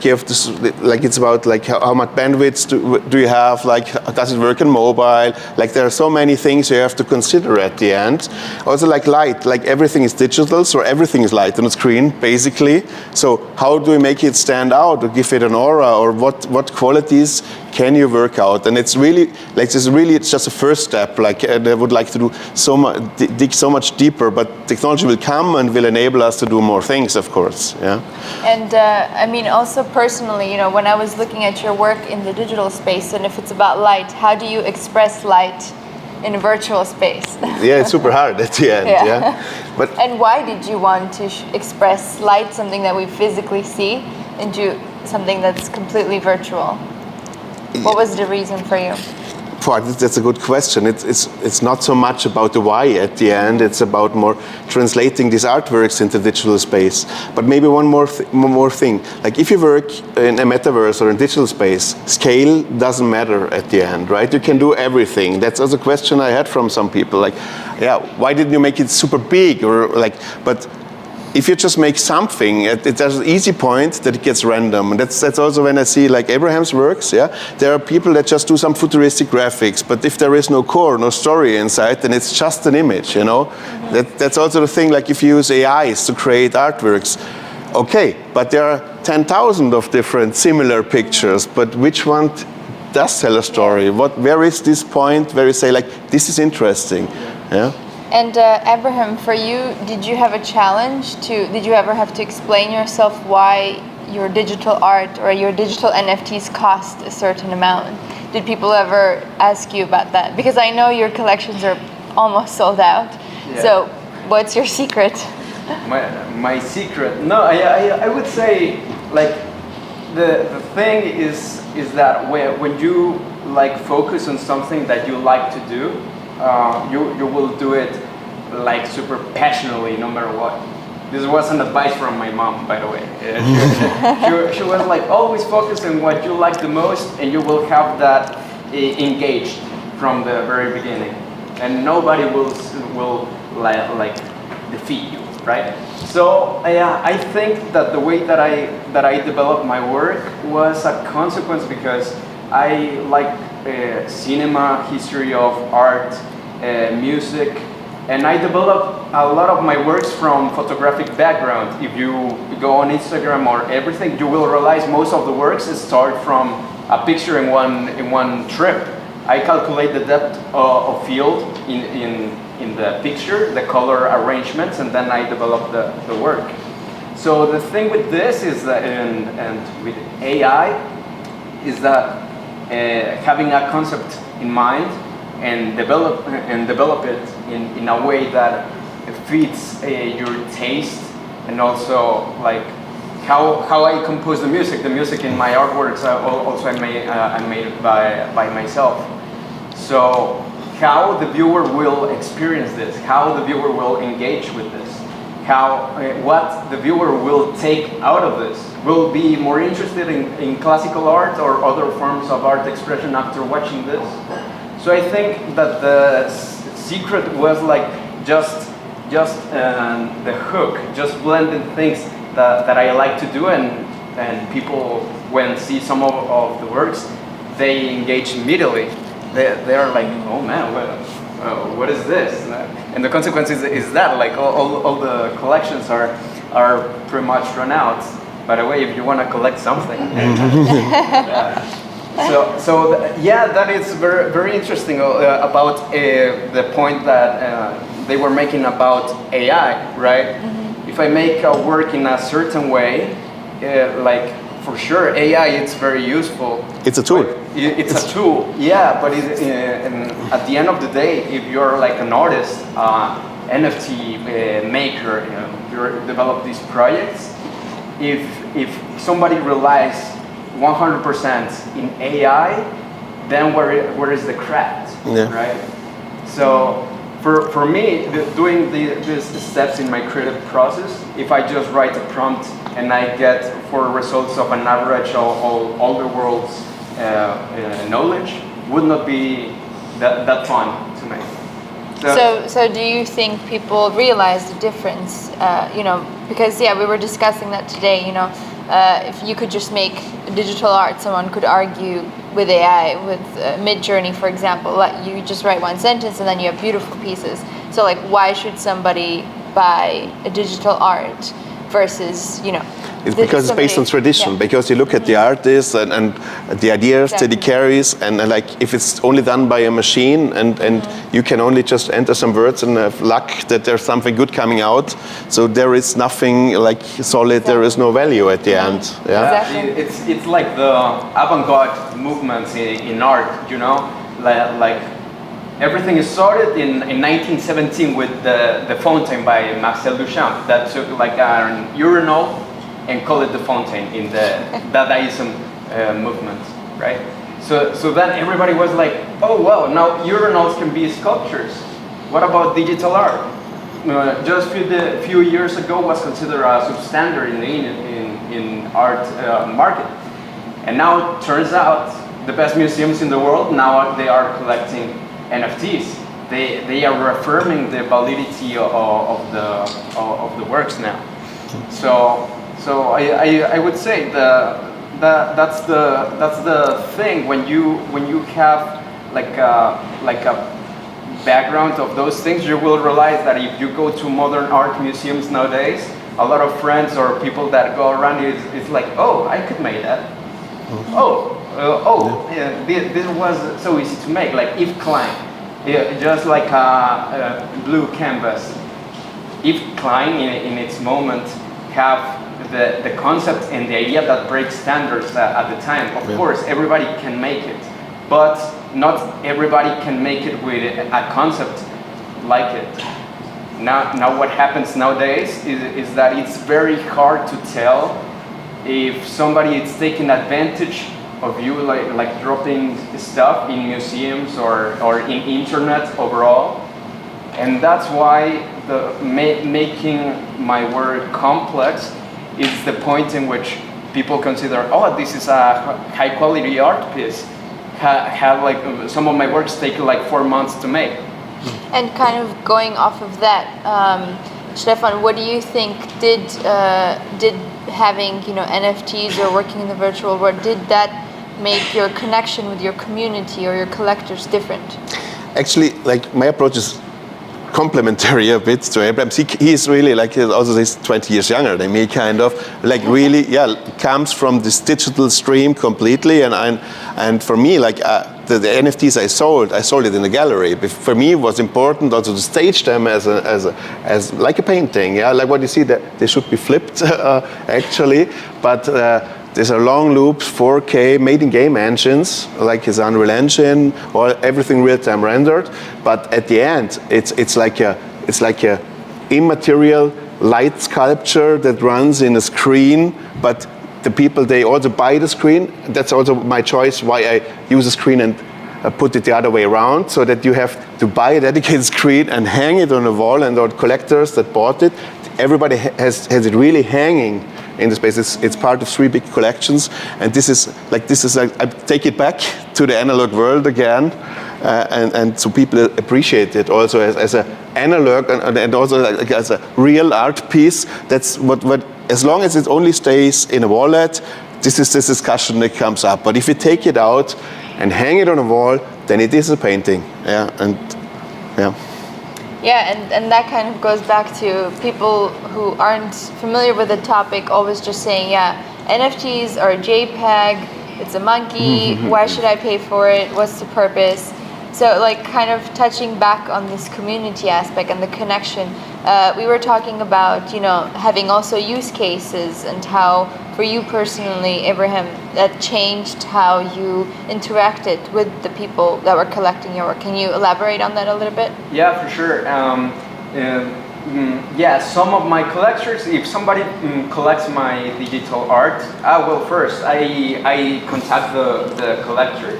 you have this, like it's about like how much bandwidth do you have, like does it work on mobile? Like there are so many things you have to consider at the end. Also like light, like everything is digital, so everything is light on the screen, basically. So how do we make it stand out, or give it an aura, or what qualities can you work out? And it's really, like it's just a first step. Like I would like to do so much, dig so much deeper, but technology will come and will enable us to do more things, of course. Yeah. And I mean, also personally, you know, when I was looking at your work in the digital space, and if it's about light, how do you express light in a virtual space? Yeah, it's super hard at the end. Yeah. But and why did you want to express light, something that we physically see, into something that's completely virtual? What was the reason for you? That's a good question. It's not so much about the why at the end. It's about more translating these artworks into digital space. But maybe one more thing. Like if you work in a metaverse or in digital space, scale doesn't matter at the end, right? You can do everything. That's also a question I had from some people. Like, yeah, why didn't you make it super big? Or like, but if you just make something, there's an easy point that it gets random. And that's also when I see like Abraham's works, there are people that just do some futuristic graphics, but if there is no core, no story inside, then it's just an image, you know? Mm-hmm. That's also the thing, like if you use AIs to create artworks, okay, but there are 10,000 of different similar pictures, but which one does tell a story? Where is this point where you say like, this is interesting, yeah? And Abraham, for you, did you have a challenge did you ever have to explain yourself why your digital art or your digital NFTs cost a certain amount? Did people ever ask you about that? Because I know your collections are almost sold out. Yeah. So what's your secret? My secret? No, I would say like the thing is that when you like focus on something that you like to do, you will do it like super passionately, no matter what. This was an advice from my mom, by the way. She was like, always focus on what you like the most, and you will have that engaged from the very beginning, and nobody will like defeat you, right? So I think that the way that I developed my work was a consequence, because I like cinema, history of art, music, and I developed a lot of my works from photographic background. If you go on Instagram or everything, you will realize most of the works start from a picture in one trip. I calculate the depth of field in the picture, the color arrangements, and then I develop the work. So the thing with this is that, and with AI, is that having a concept in mind and develop it in a way that fits your taste, and also like how I compose the music. The music in my artworks also I made by myself. So how the viewer will experience this, how the viewer will engage with this, what the viewer will take out of this. Will be more interested in classical art or other forms of art expression after watching this. So I think that the secret was like just the hook, just blending things that I like to do, and people, when see some of the works, they engage immediately. They are like, oh man, what is this? And the consequence is that like all the collections are pretty much run out. By the way, if you want to collect something. That is very, very interesting about the point that they were making about AI, right? Mm-hmm. If I make a work in a certain way, like for sure AI it's very useful. It's a tool. it's a tool, yeah, but at the end of the day, if you're like an artist, NFT maker, you develop these projects, if somebody relies 100% in AI, then where is the craft, right? So for me, doing these steps in my creative process, if I just write a prompt and I get for results of an average of all the world's knowledge, would not be that fun to make. So do you think people realize the difference? Because we were discussing that today. If you could just make digital art, someone could argue with AI, with Midjourney, for example, you just write one sentence and then you have beautiful pieces. So like, why should somebody buy a digital art versus, It's because it's based on tradition, because you look at the artist and the ideas that he carries, and like if it's only done by a machine and you can only just enter some words and have luck that there's something good coming out, so there is nothing like solid, there is no value at the end. Yeah? Exactly. It's like the avant-garde movements in art, like everything is started in 1917 with the fountain by Marcel Duchamp that took like an urinal and call it the fountain in the Dadaism movement, right? So then everybody was like, oh wow, now urinals can be sculptures. What about digital art? Just a few years ago was considered a substandard in art market. And now it turns out the best museums in the world, now they are collecting NFTs. They are reaffirming the validity of the works now. So I would say that's the thing when you have like a background of those things, you will realize that if you go to modern art museums nowadays, a lot of friends or people that go around it's like, oh, I could make that. This was so easy to make, like Yves Klein, just like a blue canvas. Yves Klein in its moment have the concept and the idea that breaks standards at the time. Of course, everybody can make it, but not everybody can make it with a concept like it. Now what happens nowadays is that it's very hard to tell if somebody is taking advantage of you, like dropping stuff in museums or in internet overall. And that's why making my work complex is the point in which people consider, oh, this is a high quality art piece. Have like some of my works take like 4 months to make. And kind of going off of that, Stefan, what do you think did having NFTs or working in the virtual world, did that make your connection with your community or your collectors different? Actually, like my approach is complementary a bit to Abraham. He's really like, also he's 20 years younger than me, kind of, like really, comes from this digital stream completely. And for me, like the NFTs I sold it in the gallery. For me, it was important also to stage them as like a painting. Yeah, like what you see, that they should be flipped actually, but. These are long loops, 4K, made in game engines, like his Unreal Engine, or everything real-time rendered. But at the end, it's like a immaterial light sculpture that runs in a screen. But the people, they also buy the screen. That's also my choice why I use a screen and put it the other way around, so that you have to buy a dedicated screen and hang it on a wall. And the collectors that bought it, everybody has it really hanging in the space. It's part of 3 big collections, and this is like I take it back to the analog world again, and so people appreciate it also as an analog and also like as a real art piece. That's what as long as it only stays in a wallet, this is this discussion that comes up. But if you take it out and hang it on a wall, then it is a painting. Yeah, and that kind of goes back to people who aren't familiar with the topic always just saying, NFTs are a JPEG, it's a monkey, why should I pay for it, what's the purpose? So like kind of touching back on this community aspect and the connection, we were talking about, having also use cases and how, for you personally, Abraham, that changed how you interacted with the people that were collecting your work. Can you elaborate on that a little bit? Yeah, for sure. Yeah, some of my collectors, if somebody collects my digital art, first I contact the collector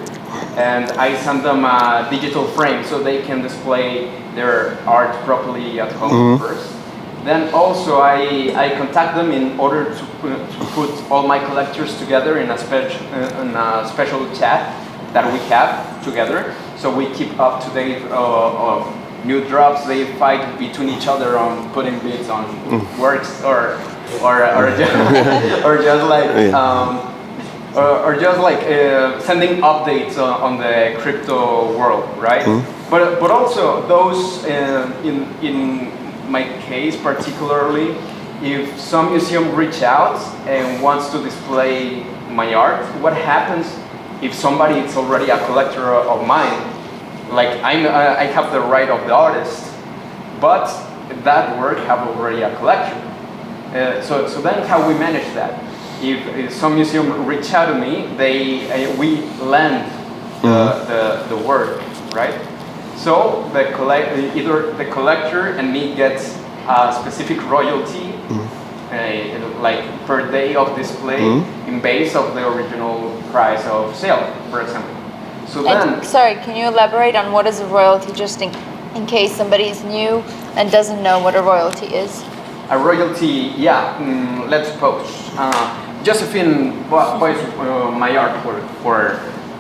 and I send them a digital frame so they can display their art properly at home first. Then also I contact them in order to put all my collectors together in a special chat that we have together. So we keep up to date of new drops. They fight between each other on putting bids on works or just like sending updates on the crypto world, right? But also those in my case particularly, if some museum reach out and wants to display my art, what happens if somebody is already a collector of mine? Like I have the right of the artist, but that work have already a collector. So then how we manage that? If some museum reach out to me, we lend the work, right? So either the collector and me gets a specific royalty, like per day of display, in base of the original price of sale, for example. So then, sorry, can you elaborate on what is a royalty, just in case somebody is new and doesn't know what a royalty is? A royalty, let's suppose Josephine buys my artwork for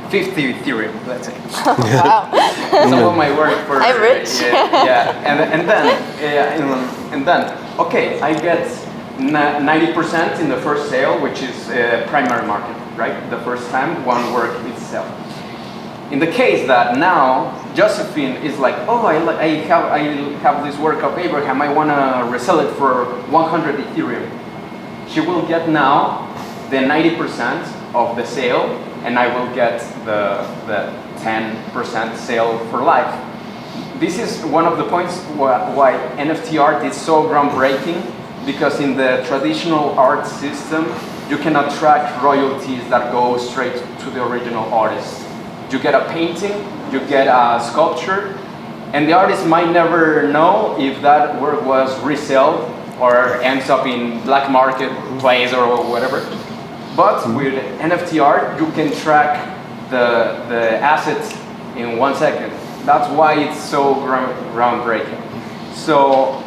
50 Ethereum, let's say. Wow. Some of my work for. I'm rich. And then, okay, I get 90% in the first sale, which is primary market, right? The first time one work is sold. In the case that now Josephine is like, oh, I have this work of Abraham, I want to resell it for 100 Ethereum. She will get now the 90% of the sale, and I will get the 10% sale for life. This is one of the points why NFT art is so groundbreaking, because in the traditional art system, you cannot track royalties that go straight to the original artist. You get a painting, you get a sculpture, and the artist might never know if that work was resold or ends up in black market place or whatever. But with NFT art, you can track the assets in 1 second. That's why it's so groundbreaking. So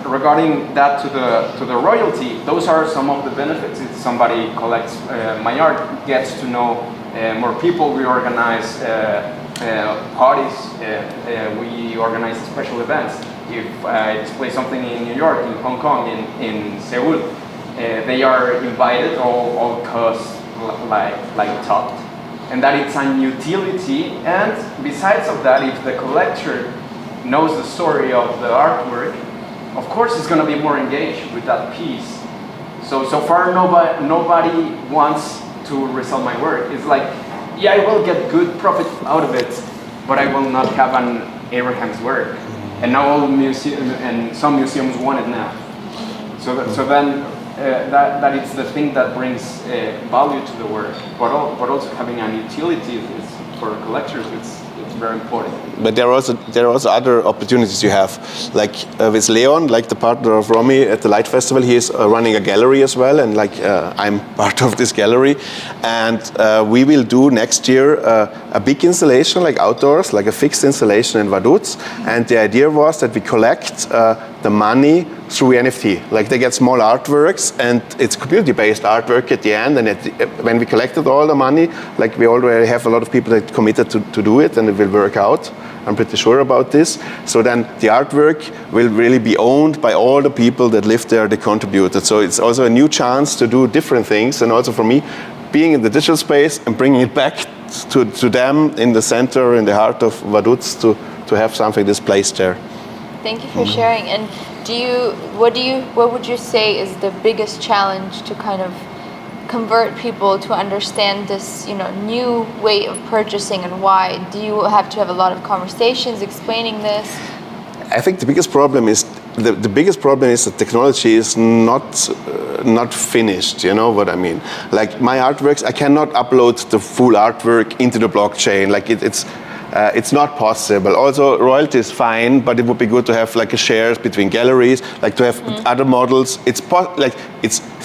regarding that to the royalty, those are some of the benefits. If somebody collects my art, gets to know more people. We organize parties. We organize special events. If I display something in New York, in Hong Kong, in Seoul, they are invited, all costs like topped. And that it's an utility. And besides of that, if the collector knows the story of the artwork, of course it's going to be more engaged with that piece. So far nobody wants to resell my work. It's like, yeah, I will get good profit out of it, but I will not have an Abraham's work. And now all some museums want it now. So then that is the thing that brings value to the work, but also having an utility is, for collectors, it's very important. But there are also other opportunities you have, like with Leon, like the partner of Romy at the Light Festival. He is running a gallery as well, and like I'm part of this gallery. And we will do next year a big installation, like outdoors, like a fixed installation in Vaduz. And the idea was that we collect the money through NFT. Like they get small artworks, and it's community-based artwork at the end. And when we collected all the money, like we already have a lot of people that committed to do it, and it will work out. I'm pretty sure about this. So then the artwork will really be owned by all the people that lived there, that contributed. So it's also a new chance to do different things, and also for me, being in the digital space and bringing it back to them in the center, in the heart of Vaduz, to have something displaced there. Thank you for sharing. And what would you say is the biggest challenge to kind of convert people to understand this, new way of purchasing, and why? Do you have to have a lot of conversations explaining this? I think the biggest problem is the biggest problem is that technology is not finished. You know what I mean? Like my artworks, I cannot upload the full artwork into the blockchain. Like it's not possible. Also, royalty is fine, but it would be good to have like a shares between galleries, like to have other models. It's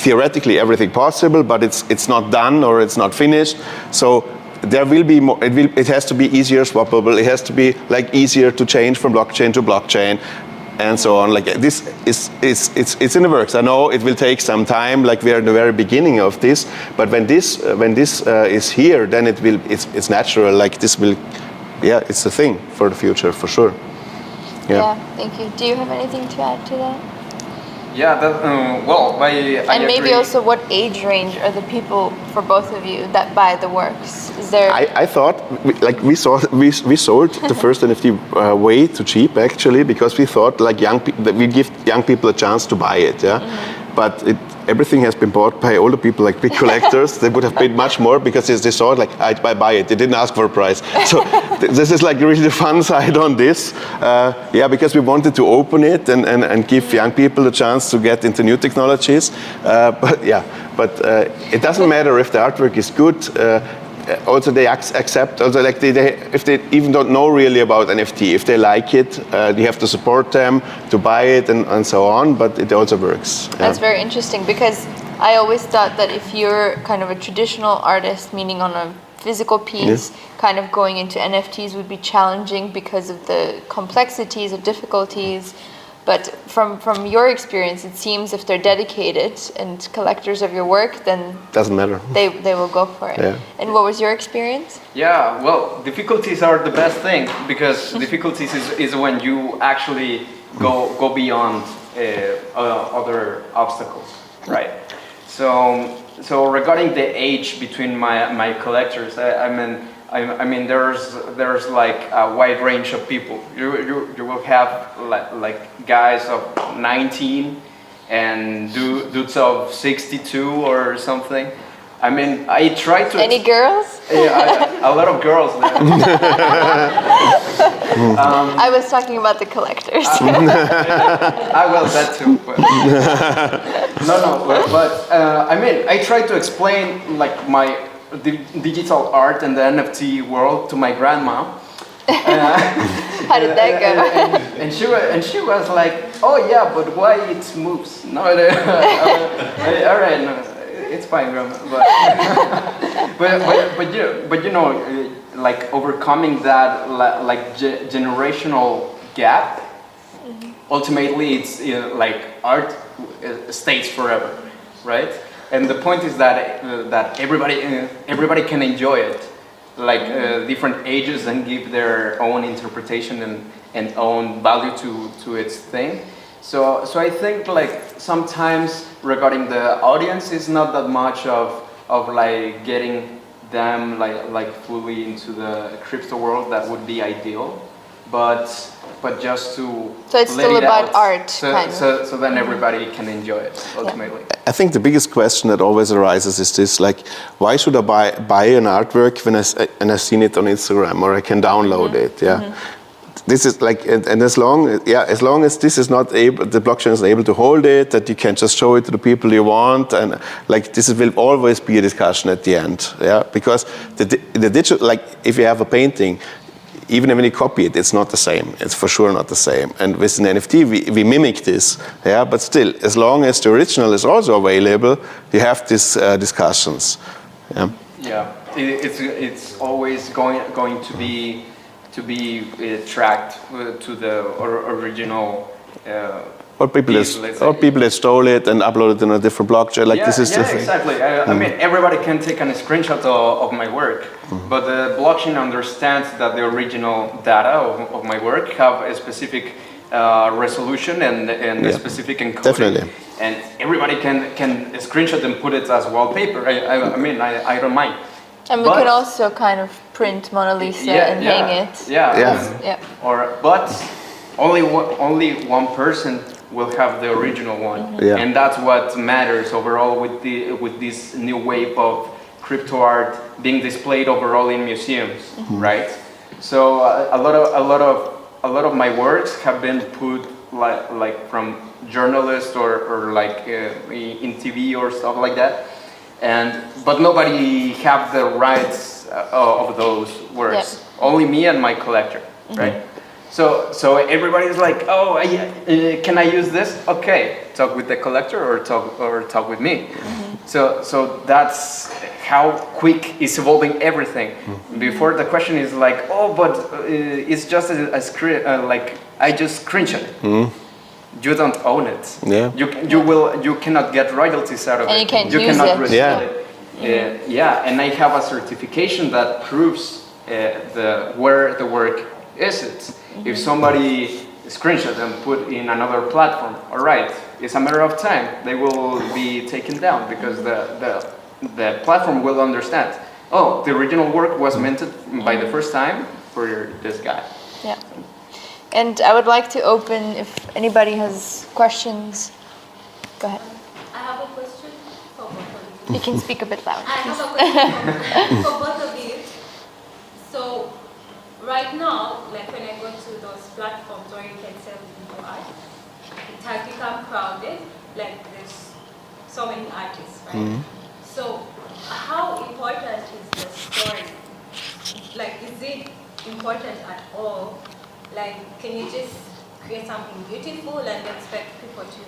theoretically everything possible, but it's not done or it's not finished. So there will be more. It has to be easier swappable. It has to be like easier to change from blockchain to blockchain, and so on. Like this it's in the works. I know it will take some time. Like we are in the very beginning of this, but when this is here, then it's natural. Like this will. Yeah, it's a thing for the future, for sure. Yeah, thank you. Do you have anything to add to that? Yeah, I maybe agree. also what age range are the people for both of you that buy the works? Is there? I thought we sold the first NFT way too cheap actually, because we thought like that we give young people a chance to buy it. Yeah. But everything has been bought by older people, like big collectors. They would have paid much more because they saw it like, I buy it. They didn't ask for a price. So this is like really the fun side on this. Because we wanted to open it and give young people a chance to get into new technologies. But it doesn't matter if the artwork is good. Also they accept, also like if they even don't know really about NFT, if they like it, you have to support them to buy it and so on, but it also works. That's very interesting, because I always thought that if you're kind of a traditional artist, meaning on a physical piece, kind of going into NFTs would be challenging because of the complexities or difficulties. But from your experience, it seems if they're dedicated and collectors of your work, then doesn't matter. They will go for it. Yeah. And what was your experience? Yeah, well, difficulties are the best thing, because difficulties is when you actually go beyond other obstacles, right? So regarding the age between my collectors, I mean, there's like a wide range of people. You will have like guys of 19 and dudes of 62 or something. I mean, I try to. Any girls? Yeah, a lot of girls there. I was talking about the collectors. I will that too. But but I mean, I try to explain like my digital art and the NFT world to my grandma. How did that go? And she was like, "Oh yeah, but why it moves?" No, all right, no, it's fine, grandma. But you know, like overcoming that like generational gap. Ultimately, it's like art stays forever, right? And the point is that everybody can enjoy it, like different ages, and give their own interpretation and own value to its thing. So I think like sometimes regarding the audience is not that much of like getting them like fully into the crypto world. That would be ideal, but just to so it's still about art, so then everybody can enjoy it ultimately. I think the biggest question that always arises is this: like, why should I buy an artwork when I've seen it on Instagram or I can download it? Yeah, this is like, and as long as this is not able, the blockchain is able to hold it, that you can just show it to the people you want, and like this will always be a discussion at the end. Yeah, because the digital, like if you have a painting. Even when you copy it, it's not the same. It's for sure not the same. And with an NFT, we mimic this. Yeah, but still, as long as the original is also available, you have these discussions. Yeah. Yeah, it's always going to be tracked to the original. Or people that stole it and uploaded it in a different blockchain. Like this is the thing. Exactly. I mean, everybody can take a screenshot of my work, but the blockchain understands that the original data of my work have a specific resolution and a specific encoding. Definitely. And everybody can screenshot and put it as wallpaper. I mean, I don't mind. And we can also kind of print Mona Lisa and hang it. Yeah. But only one person will have the original one, and that's what matters overall with this new wave of crypto art being displayed overall in museums, right? So a lot of my works have been put like from journalists or like in TV or stuff like that, but nobody have the rights of those works. Yeah. Only me and my collector, right? So everybody's like, oh, can I use this? Okay, talk with the collector or talk with me. So that's how quick is evolving everything. Before the question is like, oh, but it's just like I just screenshot it. You don't own it. Yeah. You cannot get royalties out of and it. You can't you use cannot it. resell it. Yeah, and I have a certification that proves where the work is. If somebody screenshot and put in another platform, all right, it's a matter of time. They will be taken down because the platform will understand. Oh, the original work was minted by the first time for this guy. Yeah. And I would like to open if anybody has questions. Go ahead. I have a question for both of you. You can speak a bit louder. I have a question for both of you. So, right now, like when I go to those platforms where you can sell your art, it has become crowded. Like there's so many artists, right? So, how important is the story? Like, is it important at all? Like, can you just create something beautiful and expect people to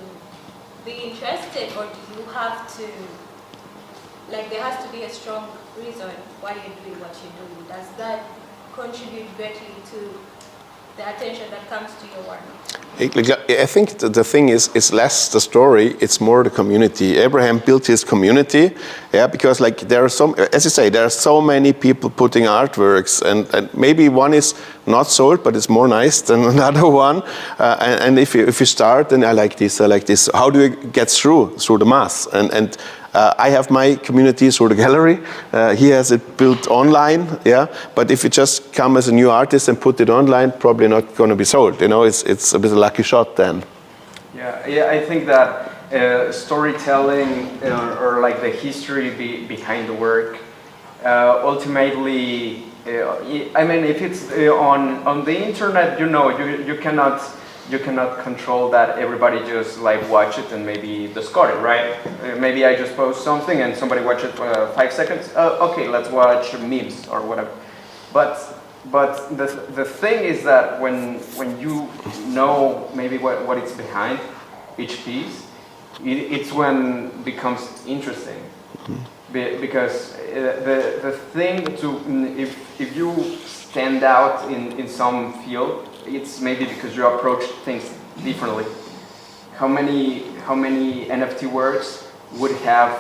be interested, or do you have to, like, there has to be a strong reason why you're doing what you're doing? Does that contribute greatly to the attention that comes to your work? I think the thing is less the story, it's more the community. Abraham built his community, because like there are as you say, there are so many people putting artworks, and maybe one is not sold, but it's more nice than another one. And if you start, then I like this. How do you get through the mass? And I have my community through the gallery. He has it built online, But if you just come as a new artist and put it online, probably not going to be sold. It's a bit of a lucky shot then. Yeah. I think that storytelling or like the history behind the work, ultimately, I mean, if it's on the internet, you cannot control that everybody just like watch it and maybe discard it, right? Maybe I just post something and somebody watch it 5 seconds. Okay, let's watch memes or whatever. But the thing is that when you know maybe what it's behind each piece, it's when it becomes interesting. Because the thing if you stand out in some field, it's maybe because you approach things differently. How many NFT works would have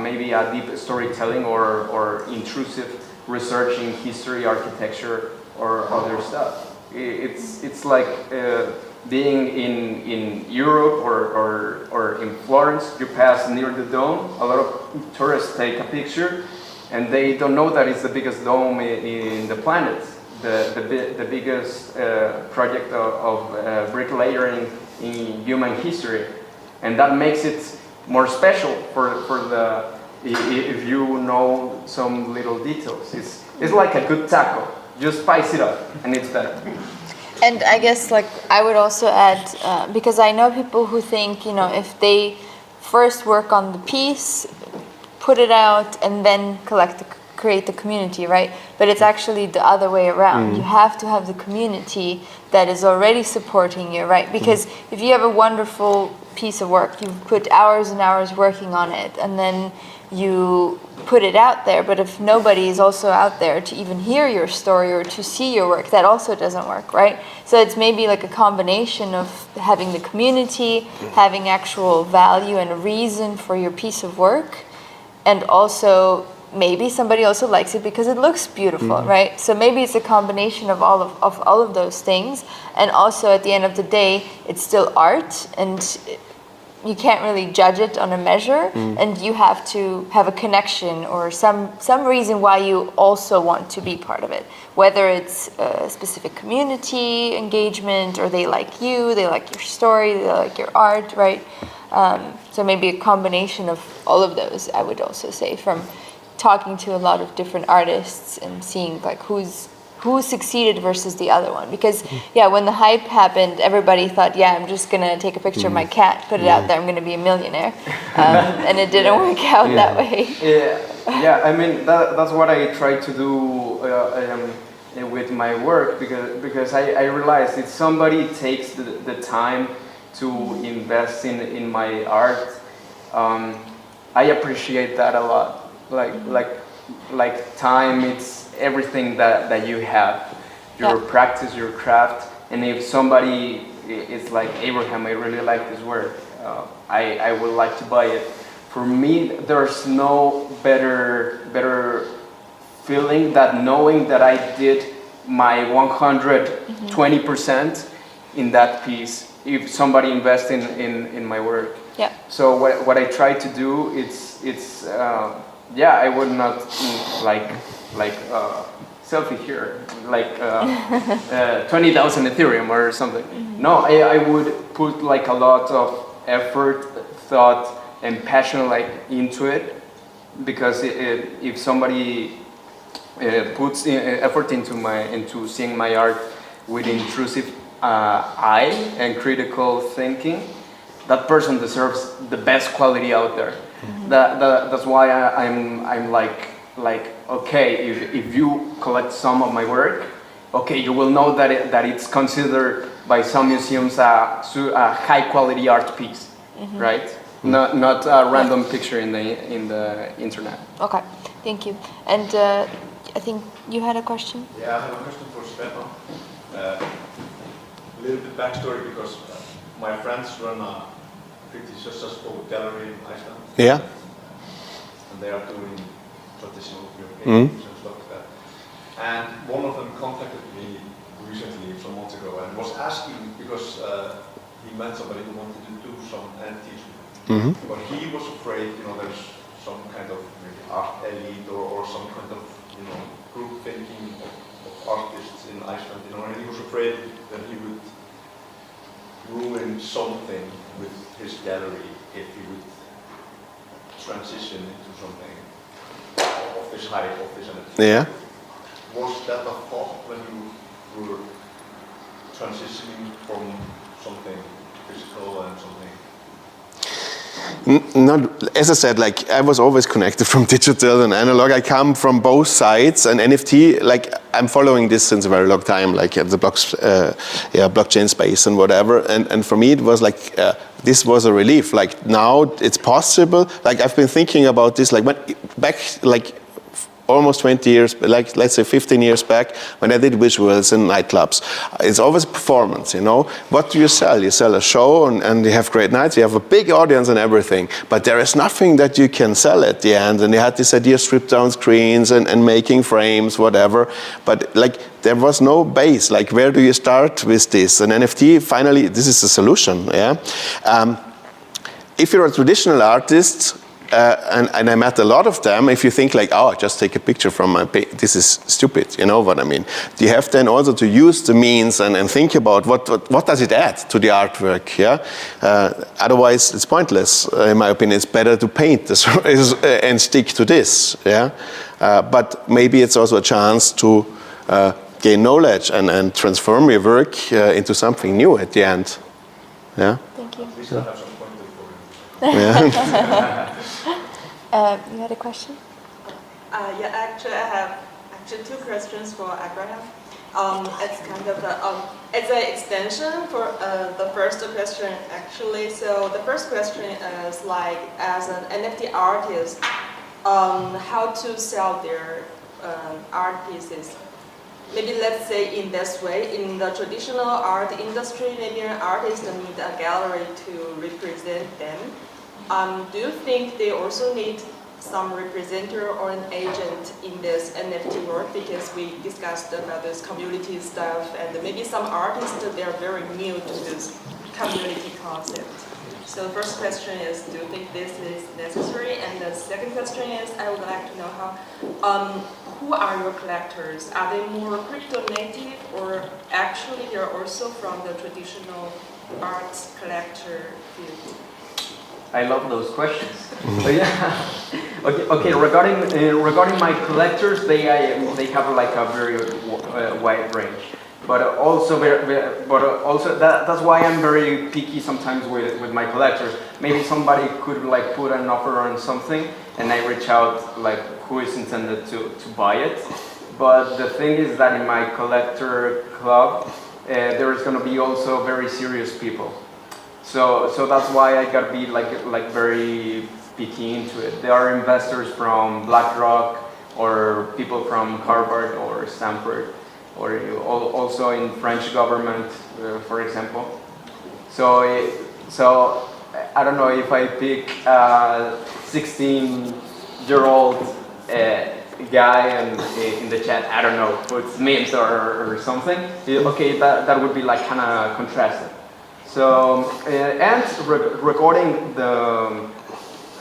maybe a deep storytelling or intrusive research in history, architecture, or other stuff? It's like being in Europe or in Florence. You pass near the dome. A lot of tourists take a picture, and they don't know that it's the biggest dome in the planet. The biggest project of bricklayering in human history, and that makes it more special for the if you know some little details. It's like a good taco. Just spice it up, and it's better. And I guess like I would also add because I know people who think if they first work on the piece, put it out, and then create the community, right? But it's actually the other way around. You have to have the community that is already supporting you, right? Because if you have a wonderful piece of work, you've put hours and hours working on it, and then you put it out there, but if nobody is also out there to even hear your story or to see your work, that also doesn't work, right? So it's maybe like a combination of having the community, having actual value and a reason for your piece of work, and also maybe somebody also likes it because it looks beautiful, right? So maybe it's a combination of all of those things, and also at the end of the day, it's still art, and you can't really judge it on a measure, and you have to have a connection or some reason why you also want to be part of it, whether it's a specific community engagement, or they like you, they like your story, they like your art, right? So maybe a combination of all of those, I would also say, from talking to a lot of different artists and seeing like who's who succeeded versus the other one? Because yeah, when the hype happened, everybody thought, yeah, I'm just gonna take a picture of my cat, put it out there, I'm gonna be a millionaire, and it didn't work out that way. Yeah. I mean that's what I try to do with my work because I realized if somebody takes the time to invest in my art, I appreciate that a lot. Like time, it's everything that you have. Your practice, your craft, and if somebody is like Abraham, I really like this work. I would like to buy it. For me, there's no better feeling than knowing that I did my 120% in that piece. If somebody invests in my work. Yeah. So what I try to do, it's I would not selfie here, 20,000 Ethereum or something. No, I would put like a lot of effort, thought, and passion into it, because if somebody puts effort into seeing my art with intrusive eye and critical thinking, that person deserves the best quality out there. That's why I'm like okay, if you collect some of my work, okay, you will know that it's considered by some museums a high quality art piece, right? Not a random picture in the internet. Okay, thank you. And I think you had a question? Yeah, I have a question for Stefan. A little bit backstory, because my friends run a pretty successful gallery in Iceland. Yeah. And they are doing traditional paintings and stuff like that. And one of them contacted me recently, some months ago, and was asking, because he met somebody who wanted to do some NFTs with him. But he was afraid, there's some kind of maybe art elite or some kind of, group thinking of artists in Iceland, and he was afraid that he would ruin something with his gallery if he would transition into something of this hype, of this NFT. Yeah. Was that a thought when you were transitioning from something physical and something? Not, as I said, I was always connected from digital and analog. I come from both sides, and NFT, I'm following this since a very long time, at the blockchain space and whatever. And for me, it was this was a relief. Now it's possible. I've been thinking about this, almost 20 years, let's say 15 years back, when I did visuals in nightclubs. It's always performance, What do you sell? You sell a show and you have great nights, you have a big audience and everything, but there is nothing that you can sell at the end. And you had this idea of stripped down screens and making frames, whatever. But there was no base. Where do you start with this? And NFT, finally, this is the solution, yeah? If you're a traditional artist, and I met a lot of them, if you think I just take a picture from my page, this is stupid, you know what I mean? You have then also to use the means and think about what does it add to the artwork, yeah? Otherwise, it's pointless. In my opinion, it's better to paint this and stick to this, yeah? But maybe it's also a chance to gain knowledge and transform your work into something new at the end, yeah? Thank you. At least I have some pointed for you. Yeah. You had a question? Actually, I have two questions for Abraham. It's kind of it's an extension for the first question, actually. So the first question is as an NFT artist, how to sell their art pieces. Maybe let's say in this way, in the traditional art industry, maybe an artist need a gallery to represent them. Do you think they also need some representative or an agent in this NFT work? Because we discussed about this community stuff, and maybe some artists, they're very new to this community concept. So the first question is, do you think this is necessary? And the second question is, I would like to know who are your collectors? Are they more crypto native, or actually they're also from the traditional arts collector field? I love those questions. Okay. Regarding my collectors, they have like a very wide range, but also that's why I'm very picky sometimes with my collectors. Maybe somebody could like put an offer on something, and I reach out like who is intended to buy it. But the thing is that in my collector club, there is going to be also very serious people. So that's why I gotta be like very picky into it. There are investors from BlackRock or people from Harvard or Stanford, or also in French government, for example. So I don't know if I pick a 16-year-old guy and in the chat, I don't know, puts memes or something. Okay, that would be like kind of contrasted. So, and regarding the,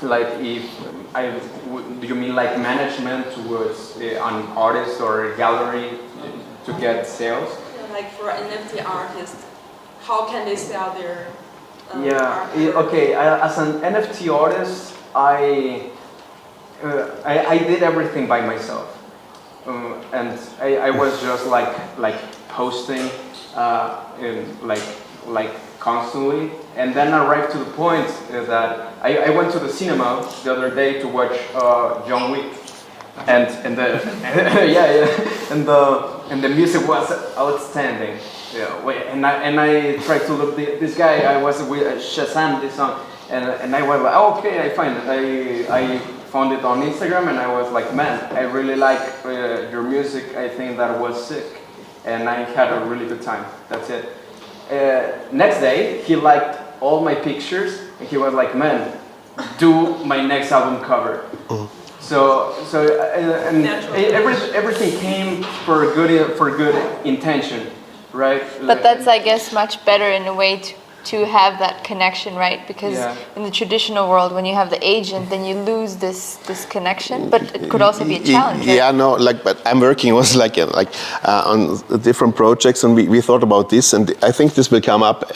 like, do you mean like management towards an artist or a gallery to get sales? Yeah, like for NFT artists, how can they sell their art? Okay, as an NFT artist, I did everything by myself. And I was just like posting like constantly, and then I arrived to the point that I went to the cinema the other day to watch John Wick, and the and the music was outstanding. Yeah, and I tried to look this guy. I was with Shazam this song, and I was like, oh, okay, I find it. I found it on Instagram, and I was like, man, I really like your music. I think that was sick, and I had a really good time. That's it. Next day, he liked all my pictures, and he was like, "Man, do my next album cover." So and everything came for good intention, right? But that's, I guess, much better in a way to have that connection, right? Because in the traditional world, when you have the agent, then you lose this connection. But it could also be a challenge. Right? Yeah, no, but I'm working also on different projects, and we thought about this, and I think this will come up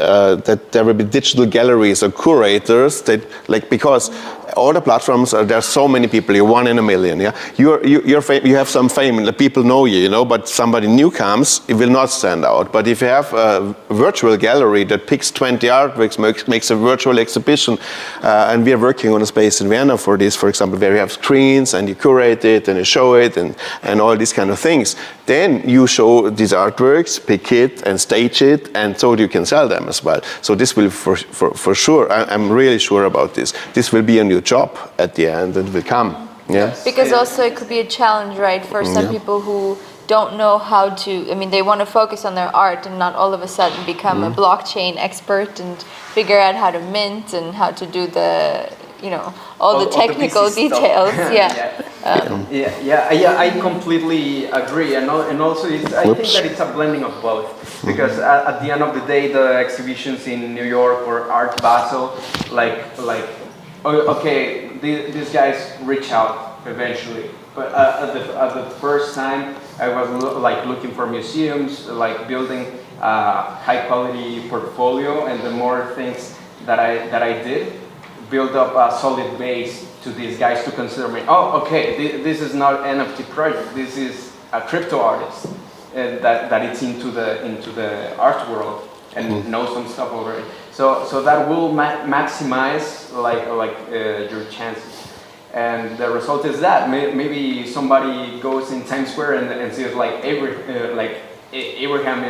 that there will be digital galleries or curators that because all the platforms there are so many people. You're one in a million. Yeah, you have some fame, and the people know you, but somebody new comes, it will not stand out. But if you have a virtual gallery that picks 20 artworks, makes a virtual exhibition, and we are working on a space in Vienna for this, for example, where you have screens and you curate it and you show it and all these kind of things. Then you show these artworks, pick it and stage it, and so you can sell them as well. So this will for sure, I'm really sure about this. This will be a new job at the end and will come. Yeah. Because also it could be a challenge, right, for some people who don't know how to, they want to focus on their art and not all of a sudden become a blockchain expert and figure out how to mint and how to do the, all the technical details. I completely agree, and also I think that it's a blending of both, because at the end of the day, the exhibitions in New York or Art Basel, okay, these guys reach out eventually, but at the first time, I was looking for museums, building a high quality portfolio, and the more things that I did, build up a solid base to these guys to consider me. Oh, okay, this is not NFT project. This is a crypto artist that it's into the art world and knows some stuff already. So that will maximize your chances. And the result is that maybe somebody goes in Times Square and sees Abraham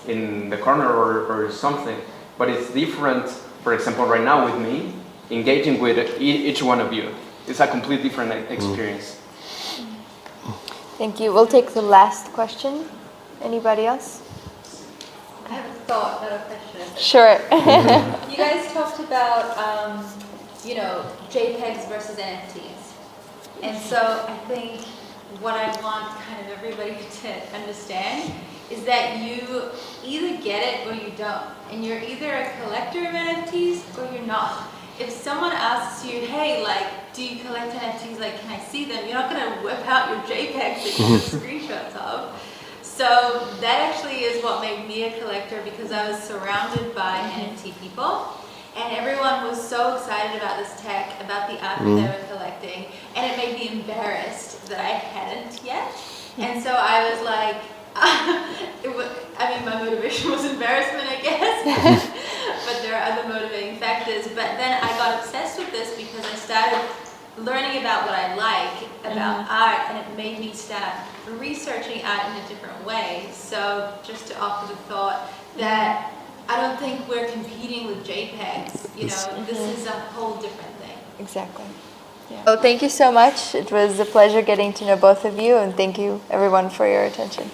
in the corner or something. But it's different, for example, right now with me, engaging with each one of you. It's a completely different experience. Thank you. We'll take the last question. Anybody else? I have a thought, not a question. Sure. You guys talked about JPEGs versus NFTs. And so I think what I want kind of everybody to understand is that you either get it or you don't. And you're either a collector of NFTs or you're not. If someone asks you, hey, do you collect NFTs? Can I see them? You're not going to whip out your JPEGs that you have screenshots of. So that actually is what made me a collector, because I was surrounded by NFT people. And everyone was so excited about this tech, about the art that they were collecting. everything, and it made me embarrassed that I hadn't yet. And so I was like, my motivation was embarrassment, I guess, but there are other motivating factors. But then I got obsessed with this because I started learning about what I like about art, and it made me start researching art in a different way. So just to offer the thought that I don't think we're competing with JPEGs, this is a whole different thing. Exactly. Yeah. Well, thank you so much. It was a pleasure getting to know both of you, and thank you everyone for your attention.